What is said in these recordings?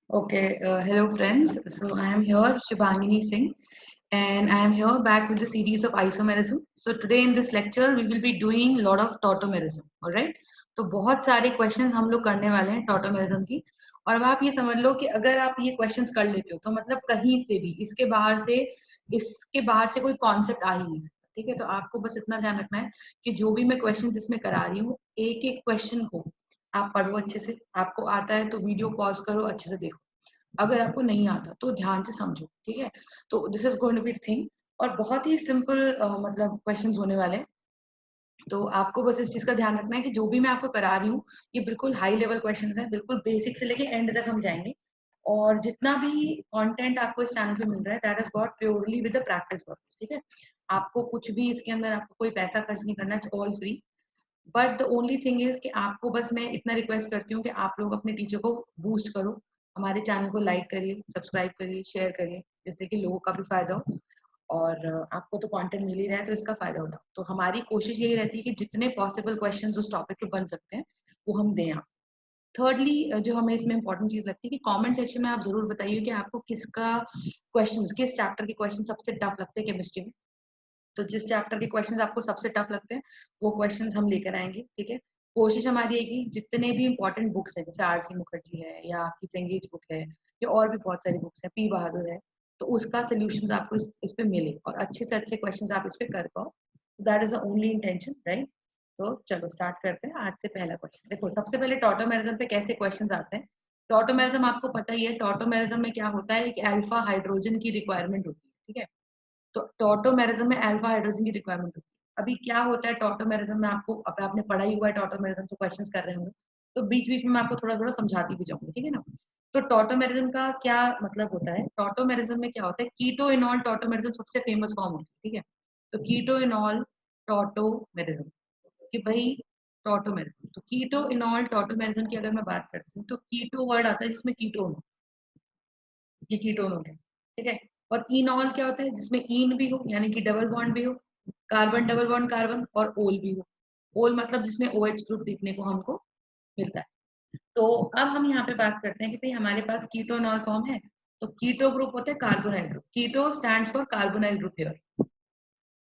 Okay, hello friends. So I am here, Shubhangini Singh, and I am here back with the series of isomerism. So today in this lecture we will be doing a lot of tautomerism. All right? तो बहुत सारे questions हम लोग करने वाले हैं tautomerism की। और अब आप ये समझ लो कि अगर आप ये क्वेश्चंस कर लेते हो तो मतलब कहीं से भी इसके बाहर से कोई कॉन्सेप्ट आ ही नहीं सकता। ठीक है, तो आपको बस इतना ध्यान रखना है कि जो भी मैं क्वेश्चन इसमें करा रही हूँ, एक एक क्वेश्चन को आप पढ़ो अच्छे से। आपको आता है तो वीडियो पॉज करो, अच्छे से देखो। अगर आपको नहीं आता तो ध्यान से समझो। ठीक है, तो this is going to be thing. और बहुत ही सिंपल मतलब क्वेश्चंस होने वाले हैं। तो आपको बस इस चीज का ध्यान रखना है कि जो भी मैं आपको करा रही हूँ ये बिल्कुल हाई लेवल क्वेश्चंस हैं, बिल्कुल बेसिक से लेके एंड तक हम जाएंगे। और जितना भी कंटेंट आपको इस चैनल पे मिल रहा है that is got purely with the practice work. ठीक है, आपको कुछ भी इसके अंदर आपको कोई पैसा खर्च नहीं करना, it's all free. But the only thing is कि आपको बस मैं इतना रिक्वेस्ट करती हूँ कि आप लोग अपने टीचर को बूस्ट करो, हमारे चैनल को लाइक करिए, सब्सक्राइब करिए, शेयर करिए, जिससे कि लोगों का भी फायदा हो। और आपको तो कंटेंट मिल ही रहा है तो इसका फायदा होता है। तो हमारी कोशिश यही रहती है कि जितने पॉसिबल क्वेश्चंस उस टॉपिक पे बन सकते हैं वो हम दें आप। थर्डली जो हमें इसमें इंपॉर्टेंट चीज लगती है कि कमेंट सेक्शन में आप जरूर बताइए कि आपको किस चैप्टर के क्वेश्चन सबसे टफ लगते हैं केमिस्ट्री में। तो जिस चैप्टर के क्वेश्चंस आपको सबसे टफ लगते हैं वो क्वेश्चंस हम लेकर आएंगे। ठीक है, कोशिश हमारी है कि जितने भी इंपॉर्टेंट बुक्स हैं, जैसे आरसी मुखर्जी है या आपकी संगीत बुक है या और भी बहुत सारी बुक्स हैं, पी बहादुर है, तो उसका सोल्यूशन आपको इस पे मिले और अच्छे से अच्छे क्वेश्चंस आप इस पे कर पाओ। That is the only intention, right? तो चलो स्टार्ट करते हैं। आज से पहला क्वेश्चन देखो। सबसे पहले टॉटोमेरिज्म पे कैसे क्वेश्चंस आते हैं। टॉटोमेरिज्म आपको पता ही है, टॉटोमेरिज्म में क्या होता है, एक अल्फा हाइड्रोजन की रिक्वायरमेंट होती है। ठीक है, तो टॉटोमेरिज्म में अल्फा हाइड्रोजन की रिक्वायरमेंट होती है। अभी क्या होता है टॉटोमेरिज्म में, आपको अब आपने पढ़ा ही हुआ है टॉटोमेरिज्म, तो क्वेश्चंस कर रहे होंगे, तो बीच बीच में मैं आपको थोड़ा थोड़ा समझाती भी जाऊंगी। ठीक है ना। तो टॉटोमेरिज्म का क्या मतलब होता है, टॉटोमेरिज्म में क्या होता है, कीटो इनॉल टॉटोमेरिज्म सबसे फेमस फॉर्म होती है। ठीक है, तो कीटो इनॉल टॉटोमेरिज्म कि भाई टॉटोमेरिज्म, तो कीटो इनॉल टॉटोमेरिज्म की अगर मैं बात करती हूँ तो कीटो वर्ड आता है जिसमें कीटोन, ये कीटोन हो गया। ठीक है, और इनॉल क्या होता है, जिसमें इन भी हो यानी कि डबल बॉन्ड भी हो, कार्बन डबल बॉन्ड कार्बन, और ओल भी हो। ओल मतलब जिसमें OH ग्रुप देखने को हमको मिलता है। तो अब हम यहाँ पे बात करते हैं कि भाई हमारे पास कीटोनॉल फॉर्म है, तो कीटो ग्रुप होता है carbonyl group. Keto stands for carbonyl group here.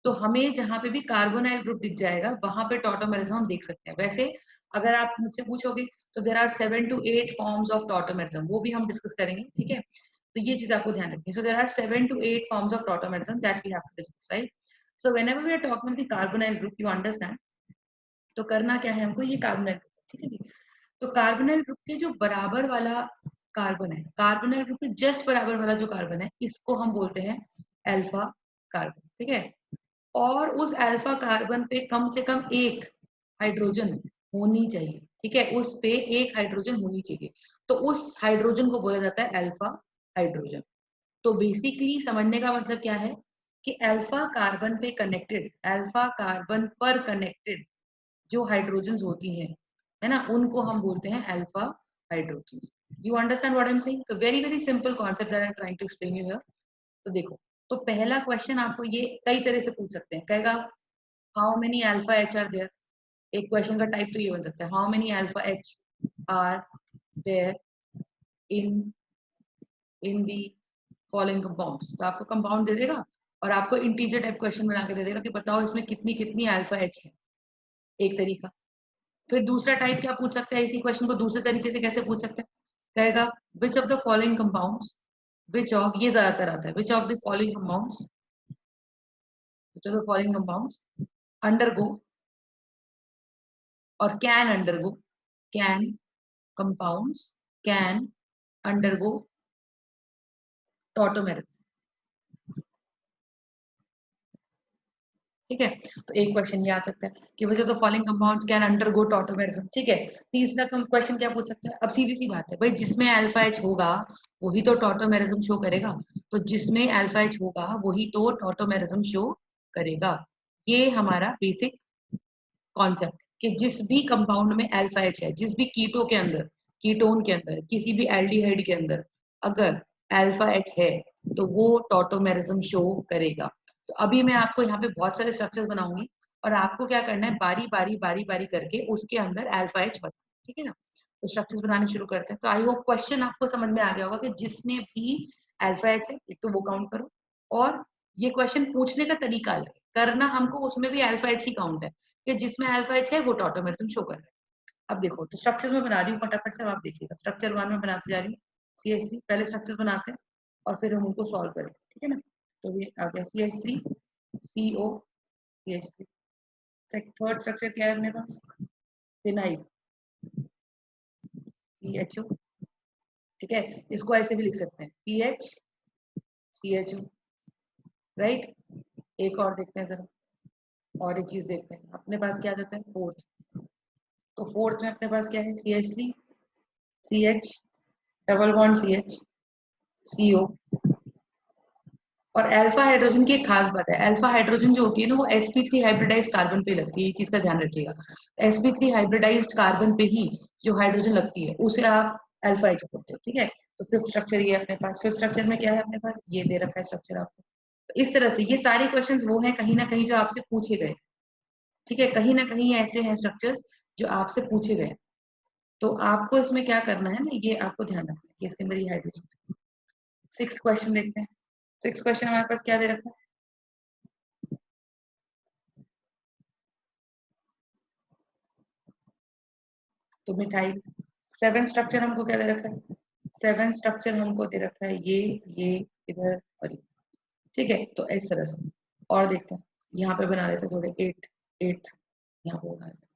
तो हमें जहां पे भी कार्बोनाइल ग्रुप दिख जाएगा वहां पे टॉटोमेरिज्म हम देख सकते हैं। वैसे अगर आप मुझसे पूछोगे तो there are 7 to 8 forms of tautomerism, वो भी हम डिस्कस करेंगे। ठीक है, तो ये चीज आपको ध्यान रखनी है। So there are 7 to 8 forms of tautomerism that we have to discuss, right? So whenever we are talking the carbonyl group, you understand, तो करना क्या है हमको, ये कार्बोनाइल ग्रुप। ठीक है जी। तो कार्बोनाइल ग्रुप के जो बराबर वाला कार्बन है, कार्बोनाइल ग्रुप के जस्ट बराबर वाला जो कार्बन है, इसको हम बोलते हैं अल्फा कार्बन। ठीक है, और उस अल्फा कार्बन पे कम से कम एक हाइड्रोजन होनी चाहिए। ठीक है, उस पे एक हाइड्रोजन होनी चाहिए, तो उस हाइड्रोजन को बोला जाता है अल्फा हाइड्रोजन। तो बेसिकली समझने का मतलब क्या है कि अल्फा कार्बन पे कनेक्टेड, अल्फा कार्बन पर कनेक्टेड जो हाइड्रोजन्स होती हैं, है ना, उनको हम बोलते हैं alpha hydrogens. You understand what I am saying? तो very very simple concept that I am trying to explain you here. तो देखो, तो पहला क्वेश्चन आपको ये कई तरह से पूछ सकते हैं, कहेगा how many alpha H are there. एक क्वेश्चन का टाइप तो ये बन सकता है, how many alpha H are there in in the following compounds. तो आपको कंपाउंड दे देगा और आपको इंटीजर टाइप क्वेश्चन बना के दे देगा कि बताओ इसमें कितनी कितनी अल्फा एच है। एक तरीका। फिर दूसरा टाइप क्या पूछ सकता है, इसी क्वेश्चन को दूसरे तरीके से कैसे पूछ सकते हैं, कहेगा which of the following compounds, which of, ये ज्यादातर आता है, which of the following compounds, which of the following compounds undergo और can undergo, can compounds can undergo tautomerism. ठीक है, तो एक क्वेश्चन ये आ सकता है कि वजह तो following compounds can undergo tautomerism. ठीक है, तीसरा क्वेश्चन क्या पूछ सकते हैं, अब सीधी सी बात है भाई, जिसमें अल्फा एच होगा वही तो टॉटोमेरिज्म शो करेगा। तो जिसमें अल्फा एच होगा वही तो टॉटोमेरिज्म शो करेगा। ये हमारा बेसिक कॉन्सेप्ट कि जिस भी कंपाउंड में अल्फा एच है, जिस भी कीटो के अंदर, कीटोन के अंदर, किसी भी एल्डिहाइड के अंदर अगर अल्फा एच है तो वो टॉटोमेरिज्म शो करेगा। तो अभी मैं आपको यहाँ पे बहुत सारे स्ट्रक्चर्स बनाऊंगी और आपको क्या करना है, बारी बारी करके उसके अंदर अल्फा एच बता। ठीक है ना। तो स्ट्रक्चर्स बनाने शुरू करते हैं। तो आई होप क्वेश्चन आपको समझ में आ गया होगा कि जिसमें भी अल्फा एच है एक तो वो काउंट करो, और ये क्वेश्चन पूछने का तरीका अलग है, करना हमको उसमें भी अल्फा एच ही काउंट है कि जिसमें अल्फा एच है वो टॉटोमेरिज्म शो कर रहा है। अब देखो, तो स्ट्रक्चर्स में बना रही हूँ फटाफट से, अब आप देखिएगा। स्ट्रक्चर 1 में बनाते जा रही हूँ, CH3 पहले स्ट्रक्चर्स बनाते हैं और फिर हम उनको सॉल्व करें, ठीक है ना। तो ये आ गया CH3 CO CH3। Third structure क्या है अपने पास, फिनाइल CHO, ठीक है। इसको ऐसे भी लिख सकते हैं PH CHO, राइट। एक और देखते हैं जरा, और एक चीज देखते हैं अपने पास क्या जाता है फोर्थ। तो फोर्थ में अपने पास क्या है CH3 CH double bond CH CO। और अल्फा हाइड्रोजन की एक खास बात है, अल्फा हाइड्रोजन जो होती है ना वो sp3 हाइब्रिडाइज्ड कार्बन पे लगती है, ये चीज का ध्यान रखिएगा। sp3 हाइब्रिडाइज्ड कार्बन पे ही जो हाइड्रोजन लगती है उसे आप अल्फा एच बोलते हो, ठीक है। तो फिफ्थ स्ट्रक्चर ये अपने पास, फिफ्थ स्ट्रक्चर में क्या है अपने पास, ये दे रखा है स्ट्रक्चर आपको। तो इस तरह से ये सारे क्वेश्चंस वो हैं कहीं ना कहीं जो आपसे पूछे गए, ठीक है। कहीं ना कहीं ऐसे हैं स्ट्रक्चर्स जो आपसे पूछे गए। तो आपको इसमें क्या करना है ना, ये आपको ध्यान रखना है कि इसके अंदर ये हाइड्रोजन। सिक्स क्वेश्चन देखते हैं। सिक्स क्वेश्चन हमारे पास क्या दे रखा है, तो मिथाइल। सेवन स्ट्रक्चर हमको क्या दे रखा है, सेवन स्ट्रक्चर हमको दे रखा है ये इधर और ये, ठीक है। तो इस तरह से और देखते हैं, यहाँ पे बना देते हैं थोड़े एट, एट यहाँ पे बना देते हैं।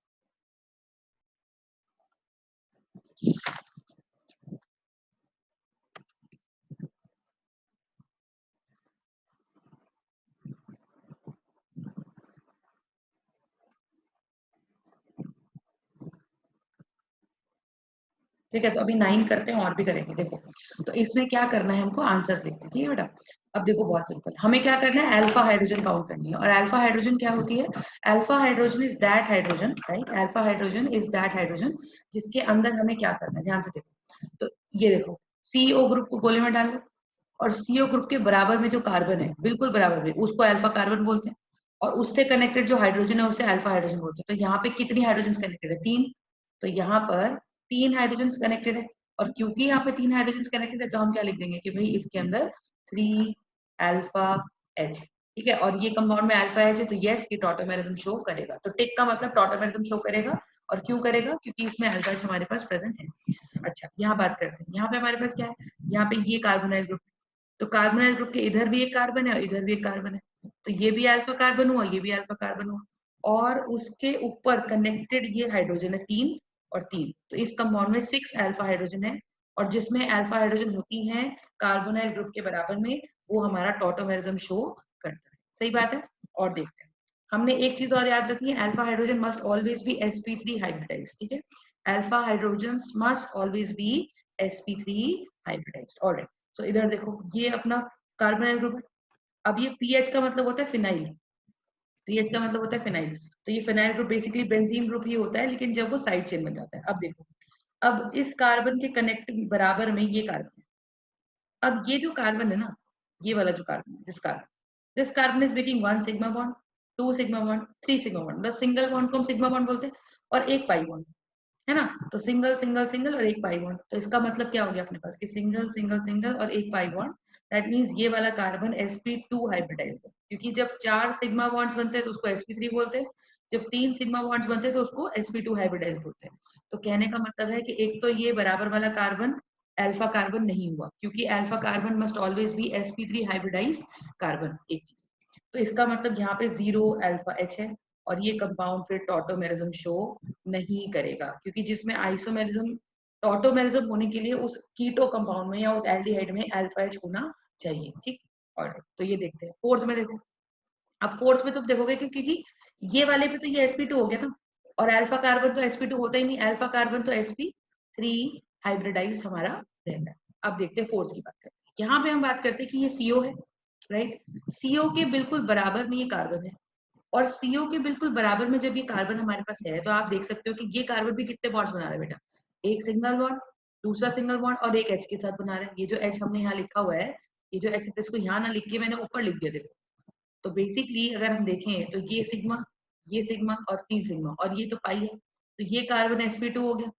ठीक है, तो अभी 9 करते हैं और भी करेंगे। देखो, तो इसमें क्या करना है हमको, आंसर्स लिखते हैं, ठीक है बेटा। अब देखो बहुत सिंपल, हमें क्या करना है, अल्फा हाइड्रोजन काउंट करनी है। और अल्फा हाइड्रोजन क्या होती है, alpha hydrogen is that hydrogen, right. Alpha hydrogen is that hydrogen जिसके अंदर हमें क्या करना है, ध्यान से देखो। तो ये देखो, CO ग्रुप को गोले में डाल लो, और CO ग्रुप के बराबर में जो कार्बन है, बिल्कुल बराबर में, उसको अल्फा कार्बन बोलते हैं। और उससे कनेक्टेड जो हाइड्रोजन है उसे अल्फा हाइड्रोजन बोलते हैं। तो यहाँ पे कितनी हाइड्रोजन कनेक्टेड है, 3। तो यहाँ पर 3 हाइड्रोजन कनेक्टेड है, और क्योंकि यहाँ पे 3 हाइड्रोजन कनेक्टेड है तो हम क्या लिख देंगे कि भाई इसके अंदर 3 अल्फा एच, ठीक है। और ये कंपाउंड में अल्फा एच है, तो यस ये टॉटोमेरिज्म शो करेगा। तो टिक का मतलब टॉटोमेरिज्म शो करेगा। और क्यों करेगा, क्योंकि इसमें अल्फा एच हमारे पास प्रेजेंट है। अच्छा, यहाँ बात करते हैं, यहाँ पे हमारे पास क्या है, यहाँ पे ये कार्बोनाइल ग्रुप। तो कार्बोनाइल ग्रुप के इधर भी एक कार्बन है और इधर भी एक कार्बन है, तो ये भी अल्फा कार्बन हुआ, ये भी अल्फा कार्बन हुआ। और उसके ऊपर कनेक्टेड ये हाइड्रोजन है 3 और 3, तो इस कंपाउंड में 6 अल्फा हाइड्रोजन है। और जिसमें अल्फा हाइड्रोजन होती है कार्बोनाइल ग्रुप के बराबर में, वो हमारा टॉटोमेरिज्म शो करता है। सही बात है। और देखते हैं, हमने एक चीज और याद रखनी है, alpha hydrogen must always be sp3 hybridized, ठीक है। Alpha hydrogen must always be sp3 hybridized. Alright, so इधर देखो ये अपना कार्बोनाइल ग्रुप है। अब ये पीएच का मतलब होता है फिनाइल, पीएच का मतलब होता है फिनाइल। तो ये phenyl group basically benzene group ही होता है, लेकिन जब वो साइड चेन में जाता है। अब देखो, अब इस कार्बन के कनेक्ट बराबर में ये कार्बन है। अब ये जो कार्बन है ना, ये वाला जो कार्बन है, this carbon is making 1 sigma bond, 2 sigma bond, 3 sigma bond. मतलब सिंगल बॉन्ड को हम सिग्मा बॉन्ड बोलते हैं, और एक पाई बॉन्ड, है ना। तो सिंगल सिंगल सिंगल और एक पाई बॉन्ड, तो इसका मतलब क्या हो गया अपने पास कि सिंगल सिंगल सिंगल और एक पाई बॉन्ड। दैट मींस ये वाला कार्बन sp2 हाइब्रिडाइज्ड है, क्योंकि जब 4 सिग्मा बॉन्ड्स बनते हैं तो उसको sp3 बोलते हैं, जब 3 सिग्मा बॉन्ड्स बनते हैं तो उसको sp2 हाइब्रिडाइज्ड बोलते हैं। तो कहने का मतलब है कि एक तो ये बराबर वाला कार्बन अल्फा कार्बन नहीं हुआ, क्योंकि alpha carbon must always be sp3 hybridised carbon, एक चीज। तो इसका मतलब यहाँ पे 0 अल्फा एच है, और ये कंपाउंड फिर टॉटोमेरिज्म शो नहीं करेगा, क्योंकि जिसमें आइसोमेरिज्म, टॉटोमेरिज्म होने के लिए उस कीटो कंपाउंड में या उस एल्डिहाइड में अल्फा एच होना चाहिए, ठीक। और तो ये देखते हैं फोर्थ में। देखो, अब फोर्थ में तुम देखोगे कि क्योंकि ये वाले पे तो ये sp2 हो गया ना, और अल्फा कार्बन तो sp2 होता ही नहीं, अल्फा कार्बन तो sp3 हाइब्रिडाइज हमारा रहता है। अब देखते हैं फोर्थ की बात करते हैं, यहाँ पे हम बात करते हैं कि ये CO है, राइट। CO के बिल्कुल बराबर में ये कार्बन है, और CO के बिल्कुल बराबर में जब ये कार्बन हमारे पास है, तो आप देख सकते हो कि ये कार्बन भी कितने बॉन्ड्स बना रहा है बेटा, एक सिंगल बॉन्ड, दूसरा सिंगल बॉन्ड, और एक H के साथ बना रहा है। ये जो H हमने यहाँ लिखा हुआ है, ये जो H है, इसको यहाँ ना लिख के मैंने ऊपर लिख दिया, देखो। तो बेसिकली अगर हम देखें तो ये सिग्मा और 3 सिग्मा, और ये तो पाई है, तो ये कार्बन sp2 हो गया।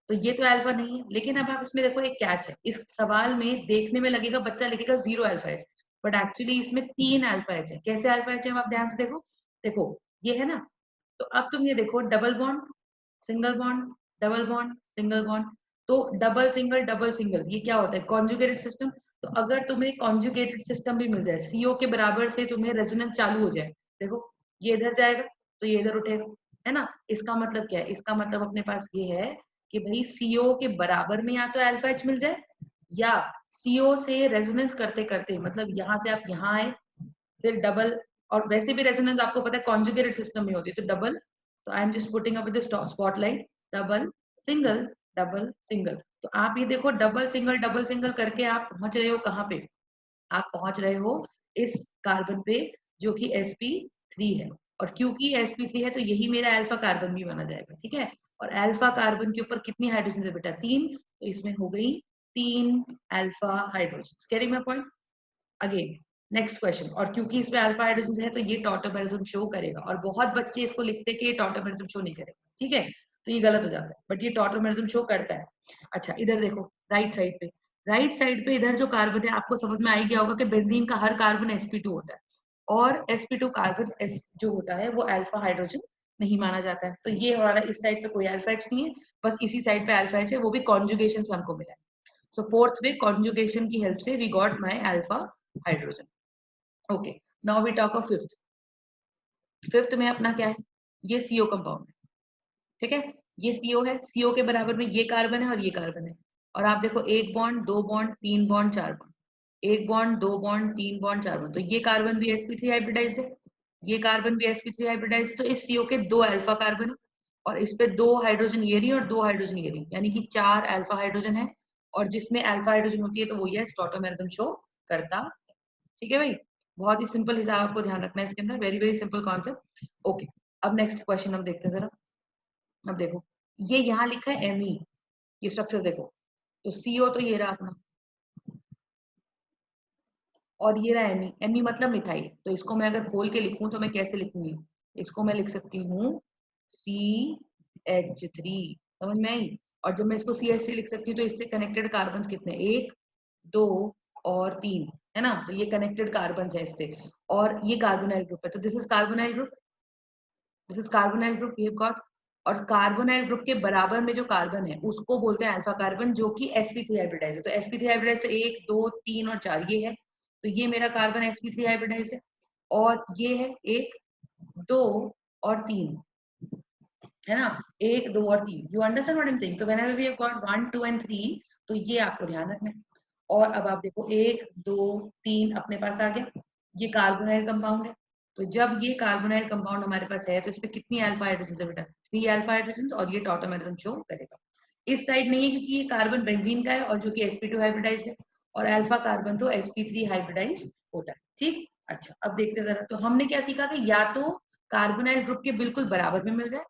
तो ये तो अल्फा नहीं है। लेकिन अब आप इसमें देखो एक कैच है, इस सवाल में देखने में लगेगा बच्चा लिखेगा 0 अल्फा एच, बट एक्चुअली इसमें 3 अल्फा एच है। कैसे अल्फा एच है आप ध्यान से देखो, देखो ये है ना, तो अब तुम ये देखो double bond single bond double bond single bond, तो डबल सिंगल ये क्या होता है, कॉन्जुगेटेड सिस्टम। तो अगर तुम्हें कॉन्जुगेटेड सिस्टम भी मिल जाए, सीओ के बराबर से तुम्हें रेजोनेंस चालू हो जाए, देखो ये इधर जाएगा तो ये इधर उठेगा, है ना। इसका मतलब क्या है, इसका मतलब अपने पास ये है कि भाई सीओ के बराबर में या तो अल्फा एच मिल जाए, या सीओ से रेजोनेंस करते करते, मतलब यहाँ से आप यहाँ आए फिर डबल, और वैसे भी रेजोनेंस आपको पता है कॉन्जुगेटेड सिस्टम में होती है, तो डबल, तो I am just putting up with spotlight, double single single. तो आप ये देखो डबल सिंगल करके आप पहुंच रहे हो कहाँ पे, आप पहुंच रहे हो इस कार्बन पे जो कि sp3 है, और क्योंकि sp3 है तो यही मेरा अल्फा कार्बन भी माना जाएगा, ठीक है। और अल्फा कार्बन के ऊपर कितनी हाइड्रोजन है बेटा, 3, तो इसमें हो गई 3 alpha hydrogen. Getting my point. Again next question, और क्योंकि इसमें अल्फा हाइड्रोजन है तो ये टॉटोमेरिज्म शो करेगा, और बहुत बच्चे इसको लिखते हैं कि ये टॉटोमेरिज्म शो नहीं करेगा, ठीक है, तो ये गलत हो जाता है, बट ये टॉटोमेरिज्म शो करता है। अच्छा इधर देखो राइट साइड पे, राइट साइड पे इधर जो कार्बन है आपको समझ में आ ही गया होगा कि बेंजीन का हर कार्बन sp2 होता है, और sp2 कार्बन जो होता है वो अल्फा हाइड्रोजन नहीं माना जाता है। तो ये हमारा इस साइड पे कोई अल्फा एच नहीं है, बस इसी साइड पे अल्फा एच है, वो भी कॉन्जुगेशन से हमको मिला है। सो फोर्थ में कॉन्जुगेशन की हेल्प से we got my alpha hydrogen. Okay, now we talk of fifth. Fifth में अपना क्या है, ये सीओ कंपाउंड है, ठीक है, ये सीओ है, सीओ के बराबर में ये कार्बन है और ये कार्बन है, और आप देखो एक बॉन्ड दो बॉन्ड तीन बॉन्ड चार बॉन्ड, एक बॉन्ड दो बॉन्ड तीन बॉन्ड चार बॉन्ड, तो ये कार्बन भी sp3 हाइब्रिडाइज्ड है, ये कार्बन भी sp3 हाइब्रिडाइज्ड, तो इस सीओ के दो अल्फा कार्बन है, और इस पे दो हाइड्रोजन ये रही और दो हाइड्रोजन ये रही, यानी कि चार अल्फा हाइड्रोजन है, और जिसमें अल्फा हाइड्रोजन होती है तो वो ये स्टॉटोमेरिज्म शो करता है, ठीक है भाई। बहुत ही सिंपल हिसाब आपको ध्यान रखना है इसके अंदर, very very simple concept. Okay, अब नेक्स्ट क्वेश्चन हम देखते हैं जरा। अब देखो ये यहाँ लिखा है एमई, ये स्ट्रक्चर देखो, तो सीओ तो ये रहा अपना, और ये रहा एमी, एमी मतलब मिथाइल, तो इसको मैं अगर खोल के लिखूं तो मैं कैसे लिखूंगी, इसको मैं लिख सकती हूँ CH3, समझ में आई। और जब मैं इसको CH3 लिख सकती हूँ तो इससे कनेक्टेड कार्बन कितने, एक दो और तीन, है ना, तो ये कनेक्टेड कार्बन है इससे, और ये कार्बोनाइल ग्रुप है, तो this is carbonyl group, this is carbonyl group we have got. और कार्बोनाइल ग्रुप के बराबर में जो कार्बन है उसको बोलते हैं अल्फा कार्बन, जो कि sp3 हाइब्रिडाइज है, तो sp3 हाइब्रिडाइज तो एक दो तीन और चार ये है, तो ये मेरा कार्बन sp3 हाइब्रिडाइज है, और ये है एक दो और तीन, है ना, एक दो और तीन, you understand what I am saying. तो whenever we have got 1 2 and 3, तो ये आपको ध्यान रखना है। और अब आप देखो एक दो तीन अपने पास आ गया, ये कार्बोनाइल कंपाउंड है, तो जब ये कार्बोनाइल कंपाउंड हमारे पास है तो इसमें कितनी अल्फा हाइड्रोजन है बेटा, 3 अल्फा हाइड्रोजन, और ये टॉटोमेरिज्म शो करेगा। इस साइड नहीं है क्योंकि ये कार्बन बेंजीन का है और जो कि sp2 हाइब्रिडाइज है, और अल्फा कार्बन तो sp3 हाइब्रिडाइज होता है, ठीक। अच्छा अब देखते हैं जरा, तो हमने क्या सीखा कि या तो कार्बोनाइल ग्रुप के बिल्कुल बराबर में मिल जाए,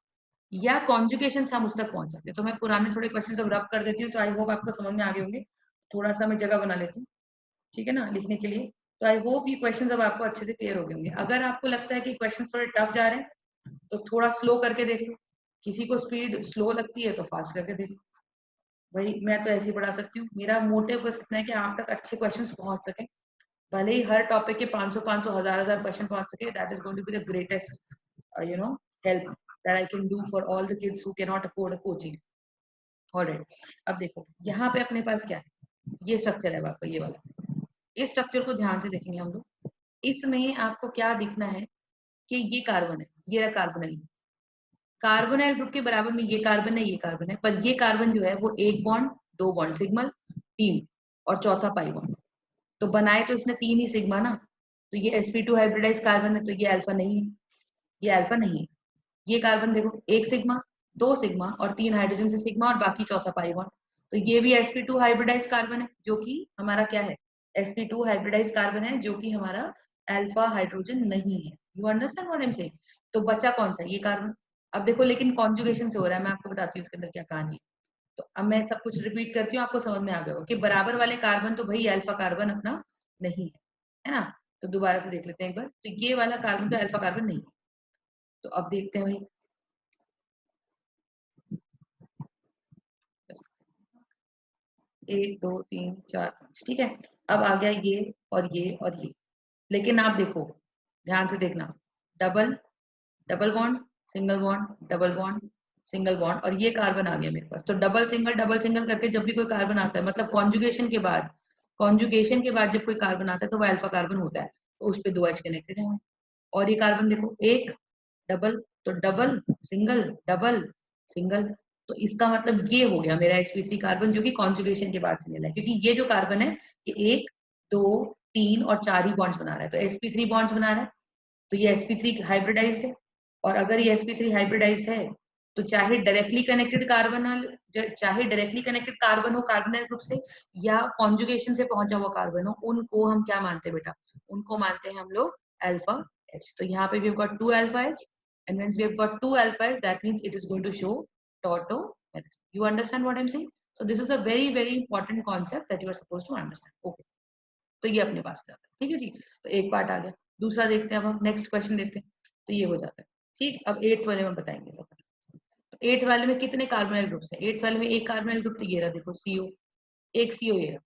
या कॉन्जुगेशन से हम उस तक पहुंच सकते हैं। तो मैं पुराने थोड़े क्वेश्चन अब रब कर देती हूँ, तो आई होप आपको समझ में आ गए होंगे। थोड़ा सा मैं जगह बना लेती हूँ, ठीक है ना, लिखने के लिए। तो आई होप ये क्वेश्चन अब आपको अच्छे से क्लियर हो गए होंगे। अगर आपको लगता है कि क्वेश्चन थोड़े टफ जा रहे हैं तो थोड़ा स्लो करके देख लो, किसी को स्पीड स्लो लगती है तो फास्ट करके देख लो, भाई मैं तो ऐसे ही पढ़ा सकती हूँ। मेरा मोटिव बस इतना है कि आप तक अच्छे क्वेश्चंस पहुंच सके, भले ही हर टॉपिक के 500 500 हजार हजार क्वेश्चन पहुंच सके, that is going to be the greatest you know help that I can do for all the kids who can not afford a coaching. Alright, अब देखो यहाँ पे अपने पास क्या है, ये स्ट्रक्चर है आपका ये वाला, इस स्ट्रक्चर को ध्यान से देखेंगे हम लोग। इसमें आपको क्या दिखना है कि ये कार्बन है, ये रहा कार्बोनाइल, कार्बोनाइल ग्रुप के बराबर में ये कार्बन है ये कार्बन है, पर ये कार्बन जो है वो एक बॉन्ड दो बॉन्ड सिग्मल तीन, और चौथा पाई बॉन्ड, तो बनाए तो इसने तीन ही सिग्मा ना, तो ये sp2 हाइब्रिडाइज कार्बन है, तो ये अल्फा नहीं है, ये अल्फा नहीं है। ये कार्बन देखो एक सिग्मा दो सिग्मा और तीन हाइड्रोजन से सिग्मा और बाकी चौथा पाई बॉन्ड, तो ये भी sp2 हाइब्रिडाइज कार्बन है जो कि हमारा क्या है, sp2 हाइब्रिडाइज कार्बन है जो कि हमारा अल्फा हाइड्रोजन नहीं है। You understand what I am saying. तो बचा कौन सा, ये कार्बन। अब देखो लेकिन कॉन्जुगेशन से हो रहा है, मैं आपको बताती हूँ इसके अंदर क्या कहानी है। तो अब मैं सब कुछ रिपीट करती हूँ, आपको समझ में आ गया होगा कि बराबर वाले कार्बन तो भाई अल्फा कार्बन अपना नहीं है ना। तो दोबारा से देख लेते हैं एक बार, तो ये वाला कार्बन तो अल्फा कार्बन नहीं है। तो अब देखते हैं भाई, 1 2 3 4 5, ठीक है। अब आ गया ये और ये और ये, लेकिन आप देखो, ध्यान से देखना, double double bond, single bond, double bond, single bond, और ये कार्बन आ गया मेरे पास। तो डबल सिंगल करके जब भी कोई कार्बन आता है, मतलब कॉन्जुगेशन के बाद जब कोई कार्बन आता है तो वो अल्फा कार्बन होता है, तो उस पे 2 H कनेक्टेड है। और ये कार्बन देखो, एक डबल, तो डबल सिंगल डबल सिंगल, तो इसका मतलब ये हो गया मेरा sp3 कार्बन, जो कि कॉन्जुगेशन के बाद से मिला है, क्योंकि ये जो कार्बन है ये 1 2 3 और 4 ही बॉन्ड्स बना रहा है, तो sp3 बॉन्ड्स बना रहा है, तो ये sp3 हाइब्रिडाइज्ड है। और अगर ये sp3 हाइब्रिडाइज्ड है, तो चाहे डायरेक्टली कनेक्टेड कार्बन हो कार्बोनाइल ग्रुप से, या कॉन्जुगेशन से पहुंचा हुआ कार्बन हो, उनको हम क्या मानते हैं बेटा, उनको मानते हैं हम लोग अल्फा H। तो यहाँ पे we've got 2 alpha H, and once we've got 2 alpha H, that means it is going to show tautomerism. You understand what I'm saying? So this is a very very important concept that you are supposed to understand. Okay, तो ये अपने पास जाता है, ठीक है जी। तो एक part आ गया, दूसरा देखते हैं, अब हम नेक्स्ट क्वेश्चन देखते हैं। तो ये हो जाता है, ठीक। अब 8th वाले में बताएंगे सब। तो 8th वाले में कितने कार्बोनाइल ग्रुप्स हैं? 8th वाले में एक कार्बोनाइल ग्रुप तो ये रहा, देखो CO, एक CO ये रहा।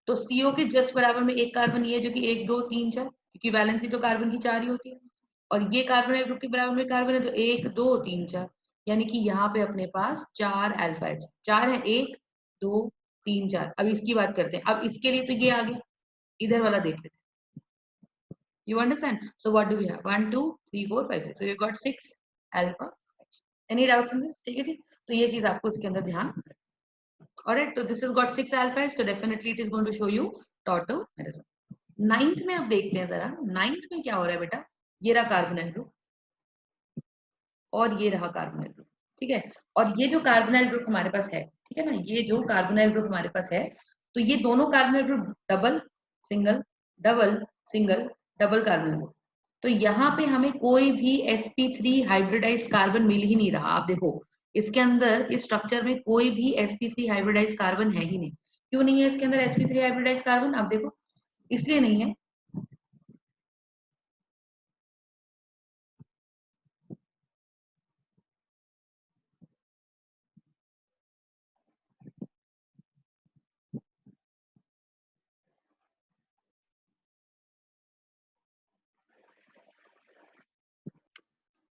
तो CO के जस्ट बराबर में एक कार्बन ये है, जो कि 1 2 3 4, क्योंकि वैलेंसी तो कार्बन की 4 ही होती है। और ये कार्बोनाइल ग्रुप के बराबर में कार्बन है, तो 1 2 3 4, यानी कि यहाँ पे अपने पास 4 अल्फा H, 4 है, 1 2 3 4। अब इसकी बात करते हैं, अब इसके लिए तो ये आ गया, इधर वाला देख लेते हैं। You understand? So what do we have? 1 2 3 4 5 6, so we've got 6 alpha H. Any doubts in this? ठीक है जी। तो ये चीज आपको इसके अंदर ध्यान। Alright, so this has got 6 alpha H, so definitely it is going to show you tautomerism. 9th में अब देखते हैं जरा, 9th में क्या हो रहा है बेटा, ये रहा कार्बोनाइल ग्रुप और ये रहा कार्बोनाइल ग्रुप, ठीक है। और ये जो कार्बोनाइल ग्रुप हमारे पास है, ठीक है ना, ये जो कार्बोनाइल ग्रुप हमारे पास है, तो ये दोनों carbonyl group double single double single double carbonyl group, तो यहाँ पे हमें कोई भी sp3 हाइब्रिडाइज्ड कार्बन मिल ही नहीं रहा। आप देखो, इसके अंदर इस स्ट्रक्चर में कोई भी sp3 हाइब्रिडाइज्ड कार्बन है ही नहीं। क्यों नहीं है इसके अंदर sp3 हाइब्रिडाइज्ड कार्बन? आप देखो, इसलिए नहीं है,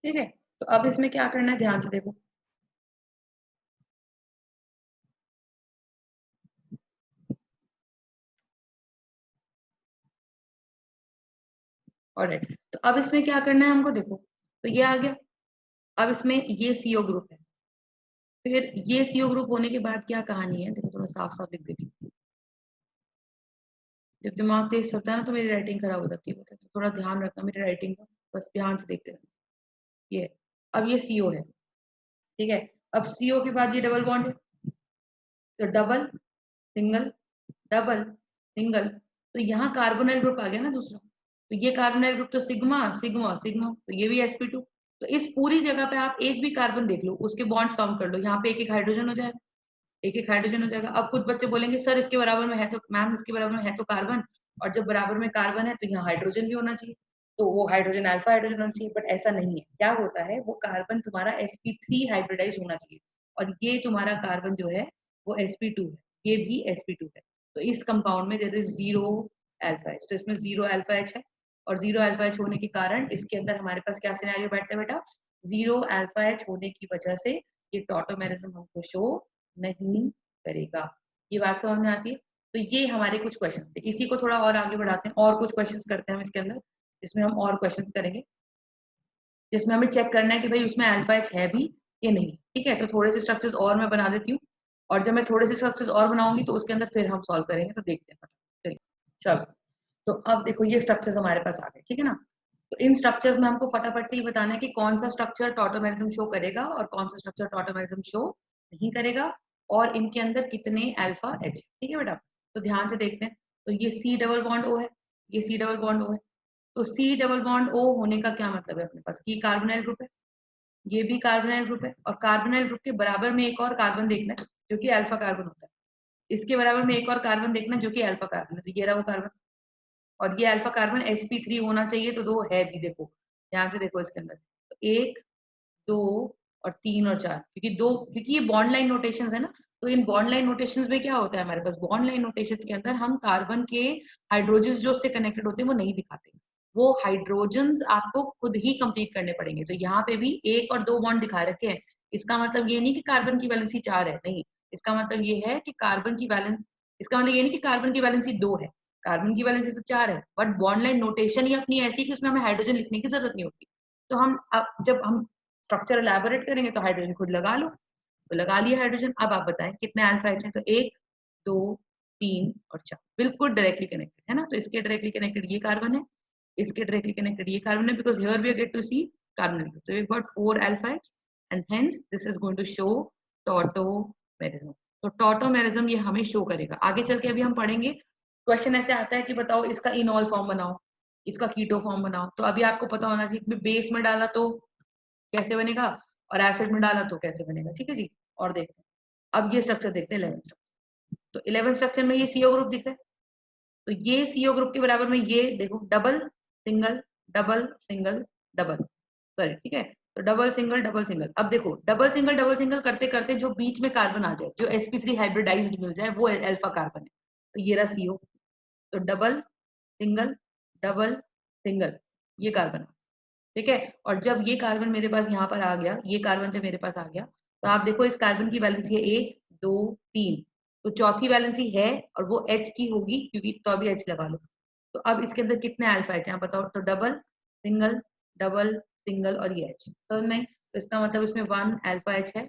ठीक है। तो अब इसमें क्या करना है, ध्यान से देखो। ऑलराइट, तो अब इसमें क्या करना है हमको, देखो, तो ये आ गया। अब इसमें ये सीओ ग्रुप है, फिर ये सीओ ग्रुप होने के बाद क्या कहानी है, देखो थोड़ा साफ साफ लिख देती हूँ। जब दिमाग तेज चलता है ना तो मेरी राइटिंग खराब हो जाती है, तो थोड़ा ध्यान रखना मेरी राइटिंग का, बस ध्यान से देखते रहना। ये, अब ये सीओ है, ठीक है। अब सीओ के बाद ये डबल बॉन्ड है, तो डबल सिंगल डबल सिंगल, तो यहाँ कार्बोनाइल ग्रुप आ गया ना दूसरा, तो ये कार्बोनाइल ग्रुप तो सिग्मा सिग्मा सिग्मा, तो ये भी sp2। तो इस पूरी जगह पे आप एक भी कार्बन देख लो, उसके बॉन्ड्स काउंट कर लो, यहाँ पे एक एक हाइड्रोजन हो जाएगा, एक एक हाइड्रोजन हो जाएगा। अब कुछ बच्चे बोलेंगे सर इसके बराबर में है, तो मैम इसके बराबर में है तो कार्बन, और जब बराबर में कार्बन है तो यहाँ हाइड्रोजन भी होना चाहिए, तो वो हाइड्रोजन अल्फा हाइड्रोजन होना चाहिए, बट ऐसा नहीं है। क्या होता है, वो कार्बन तुम्हारा sp3 हाइब्रिडाइज होना चाहिए, और ये तुम्हारा कार्बन जो है वो sp2 है, ये भी sp2 है। तो इस कंपाउंड में देयर इज 0 अल्फा एच, तो इसमें 0 अल्फा एच है, और 0 अल्फा एच होने के कारण इसके अंदर हमारे पास क्या सिनेरियो बैठता है बेटा, 0 अल्फा एच होने की वजह से ये टॉटोमेरिज्म हमको शो नहीं करेगा। ये बात समझ में आती है? तो ये हमारे कुछ क्वेश्चन थे, इसी को थोड़ा और आगे बढ़ाते हैं, और कुछ क्वेश्चंस करते हैं हम इसके अंदर, जिसमें हम और क्वेश्चंस करेंगे, जिसमें हमें चेक करना है कि भाई उसमें अल्फा एच है भी कि नहीं, ठीक है। तो थोड़े से स्ट्रक्चर्स और मैं बना देती हूँ, और जब मैं थोड़े से स्ट्रक्चर्स और बनाऊंगी तो उसके अंदर फिर हम सॉल्व करेंगे, तो देखते हैं। चलिए, चलो, तो अब देखो ये स्ट्रक्चर्स हमारे पास आ गए, ठीक है ना। तो इन स्ट्रक्चर्स में हमको फटाफट से ये बताना है कि कौन सा स्ट्रक्चर टॉटोमेरिज्म शो करेगा और कौन सा स्ट्रक्चर टॉटोमेरिज्म शो नहीं करेगा, और इनके अंदर कितने अल्फा एच, ठीक है बेटा। तो ध्यान से देखते हैं, तो ये सी डबल बॉन्ड ओ है, ये सी डबल बॉन्ड ओ है, तो सी डबल बॉन्ड ओ होने का क्या मतलब है अपने पास, कि कार्बोनाइल ग्रुप है, ये भी कार्बोनाइल ग्रुप है, और कार्बोनाइल ग्रुप के बराबर में एक और कार्बन देखना है जो कि अल्फा कार्बन होता है, इसके बराबर में एक और कार्बन देखना जो कि अल्फा कार्बन है, तो ये रहा वो कार्बन, और ये अल्फा कार्बन sp3 होना चाहिए, तो दो है भी, देखो ध्यान से देखो इसके अंदर, तो 1 2 और 3 और 4, क्योंकि ये बॉन्ड लाइन नोटेशंस है ना, तो इन बॉन्ड लाइन नोटेशंस में क्या होता है हमारे पास, बॉन्ड लाइन नोटेशंस के अंदर हम कार्बन के हाइड्रोजन्स जो उससे कनेक्टेड होते हैं वो नहीं दिखाते, वो हाइड्रोजन्स आपको खुद ही कंप्लीट करने पड़ेंगे। तो यहाँ पे भी 1 और 2 बॉन्ड दिखा रखे हैं, इसका मतलब ये नहीं कि कार्बन की वैलेंसी 4 है, नहीं, इसका मतलब ये है कि कार्बन की वैलेंस, इसका मतलब ये नहीं कि कार्बन की वैलेंसी 2 है, कार्बन की वैलेंसी तो 4 है, बट बॉन्ड लाइन नोटेशन ही अपनी ऐसी कि उसमें हमें हाइड्रोजन लिखने की जरूरत नहीं होती। तो हम अब जब हम स्ट्रक्चर एलैबोरेट करेंगे तो हाइड्रोजन खुद लगा लो, तो लगा लिया हाइड्रोजन। अब आप बताएं कितने अल्फा एच हैं, तो 1 2 3 और 4 बिल्कुल डायरेक्टली कनेक्टेड है ना। तो इसके डायरेक्टली कनेक्टेड ये कार्बन है, इसके डायरेक्टली कनेक्टेड ये कार्बन है, because here we get to C carbon. So we've got 4 alpha H and hence this is going to show tautomerism। तो tautomerism ये हमें शो करेगा। आगे चल के अभी हम पढ़ेंगे, क्वेश्चन ऐसे आता है कि बताओ इसका इनॉल फॉर्म बनाओ, इसका कीटो फॉर्म बनाओ। तो अभी आपको पता होना चाहिए कि बेस में डाला तो कैसे बनेगा और एसिड में डाला तो कैसे बनेगा, ठीक है जी। और देखते हैं अब ये स्ट्रक्चर, देखते हैं 11 स्ट्रक्चर। तो 11 स्ट्रक्चर में ये सीओ ग्रुप दिख रहा है, तो ये सीओ ग्रुप के बराबर में ये देखो double single double single double, sorry ठीक है। तो डबल सिंगल, अब देखो डबल सिंगल करते करते जो बीच में कार्बन आ जाए, जो sp3 हाइब्रिडाइज्ड मिल जाए, वो अल्फा कार्बन है। तो ये रहा सीओ, तो सिंगल डबल सिंगल ये कार्बन, ठीक है। और जब ये कार्बन मेरे पास यहाँ पर आ गया, ये कार्बन जब मेरे पास आ गया, तो आप देखो इस कार्बन की वैलेंसी है 1 2 3, तो चौथी वैलेंसी है और वो H की होगी क्योंकि, तो अभी H लगा लो। तो अब इसके अंदर कितने अल्फा एच हैं बताओ, तो डबल सिंगल और ये H तो नहीं, तो इसका मतलब इसमें 1 अल्फा एच है,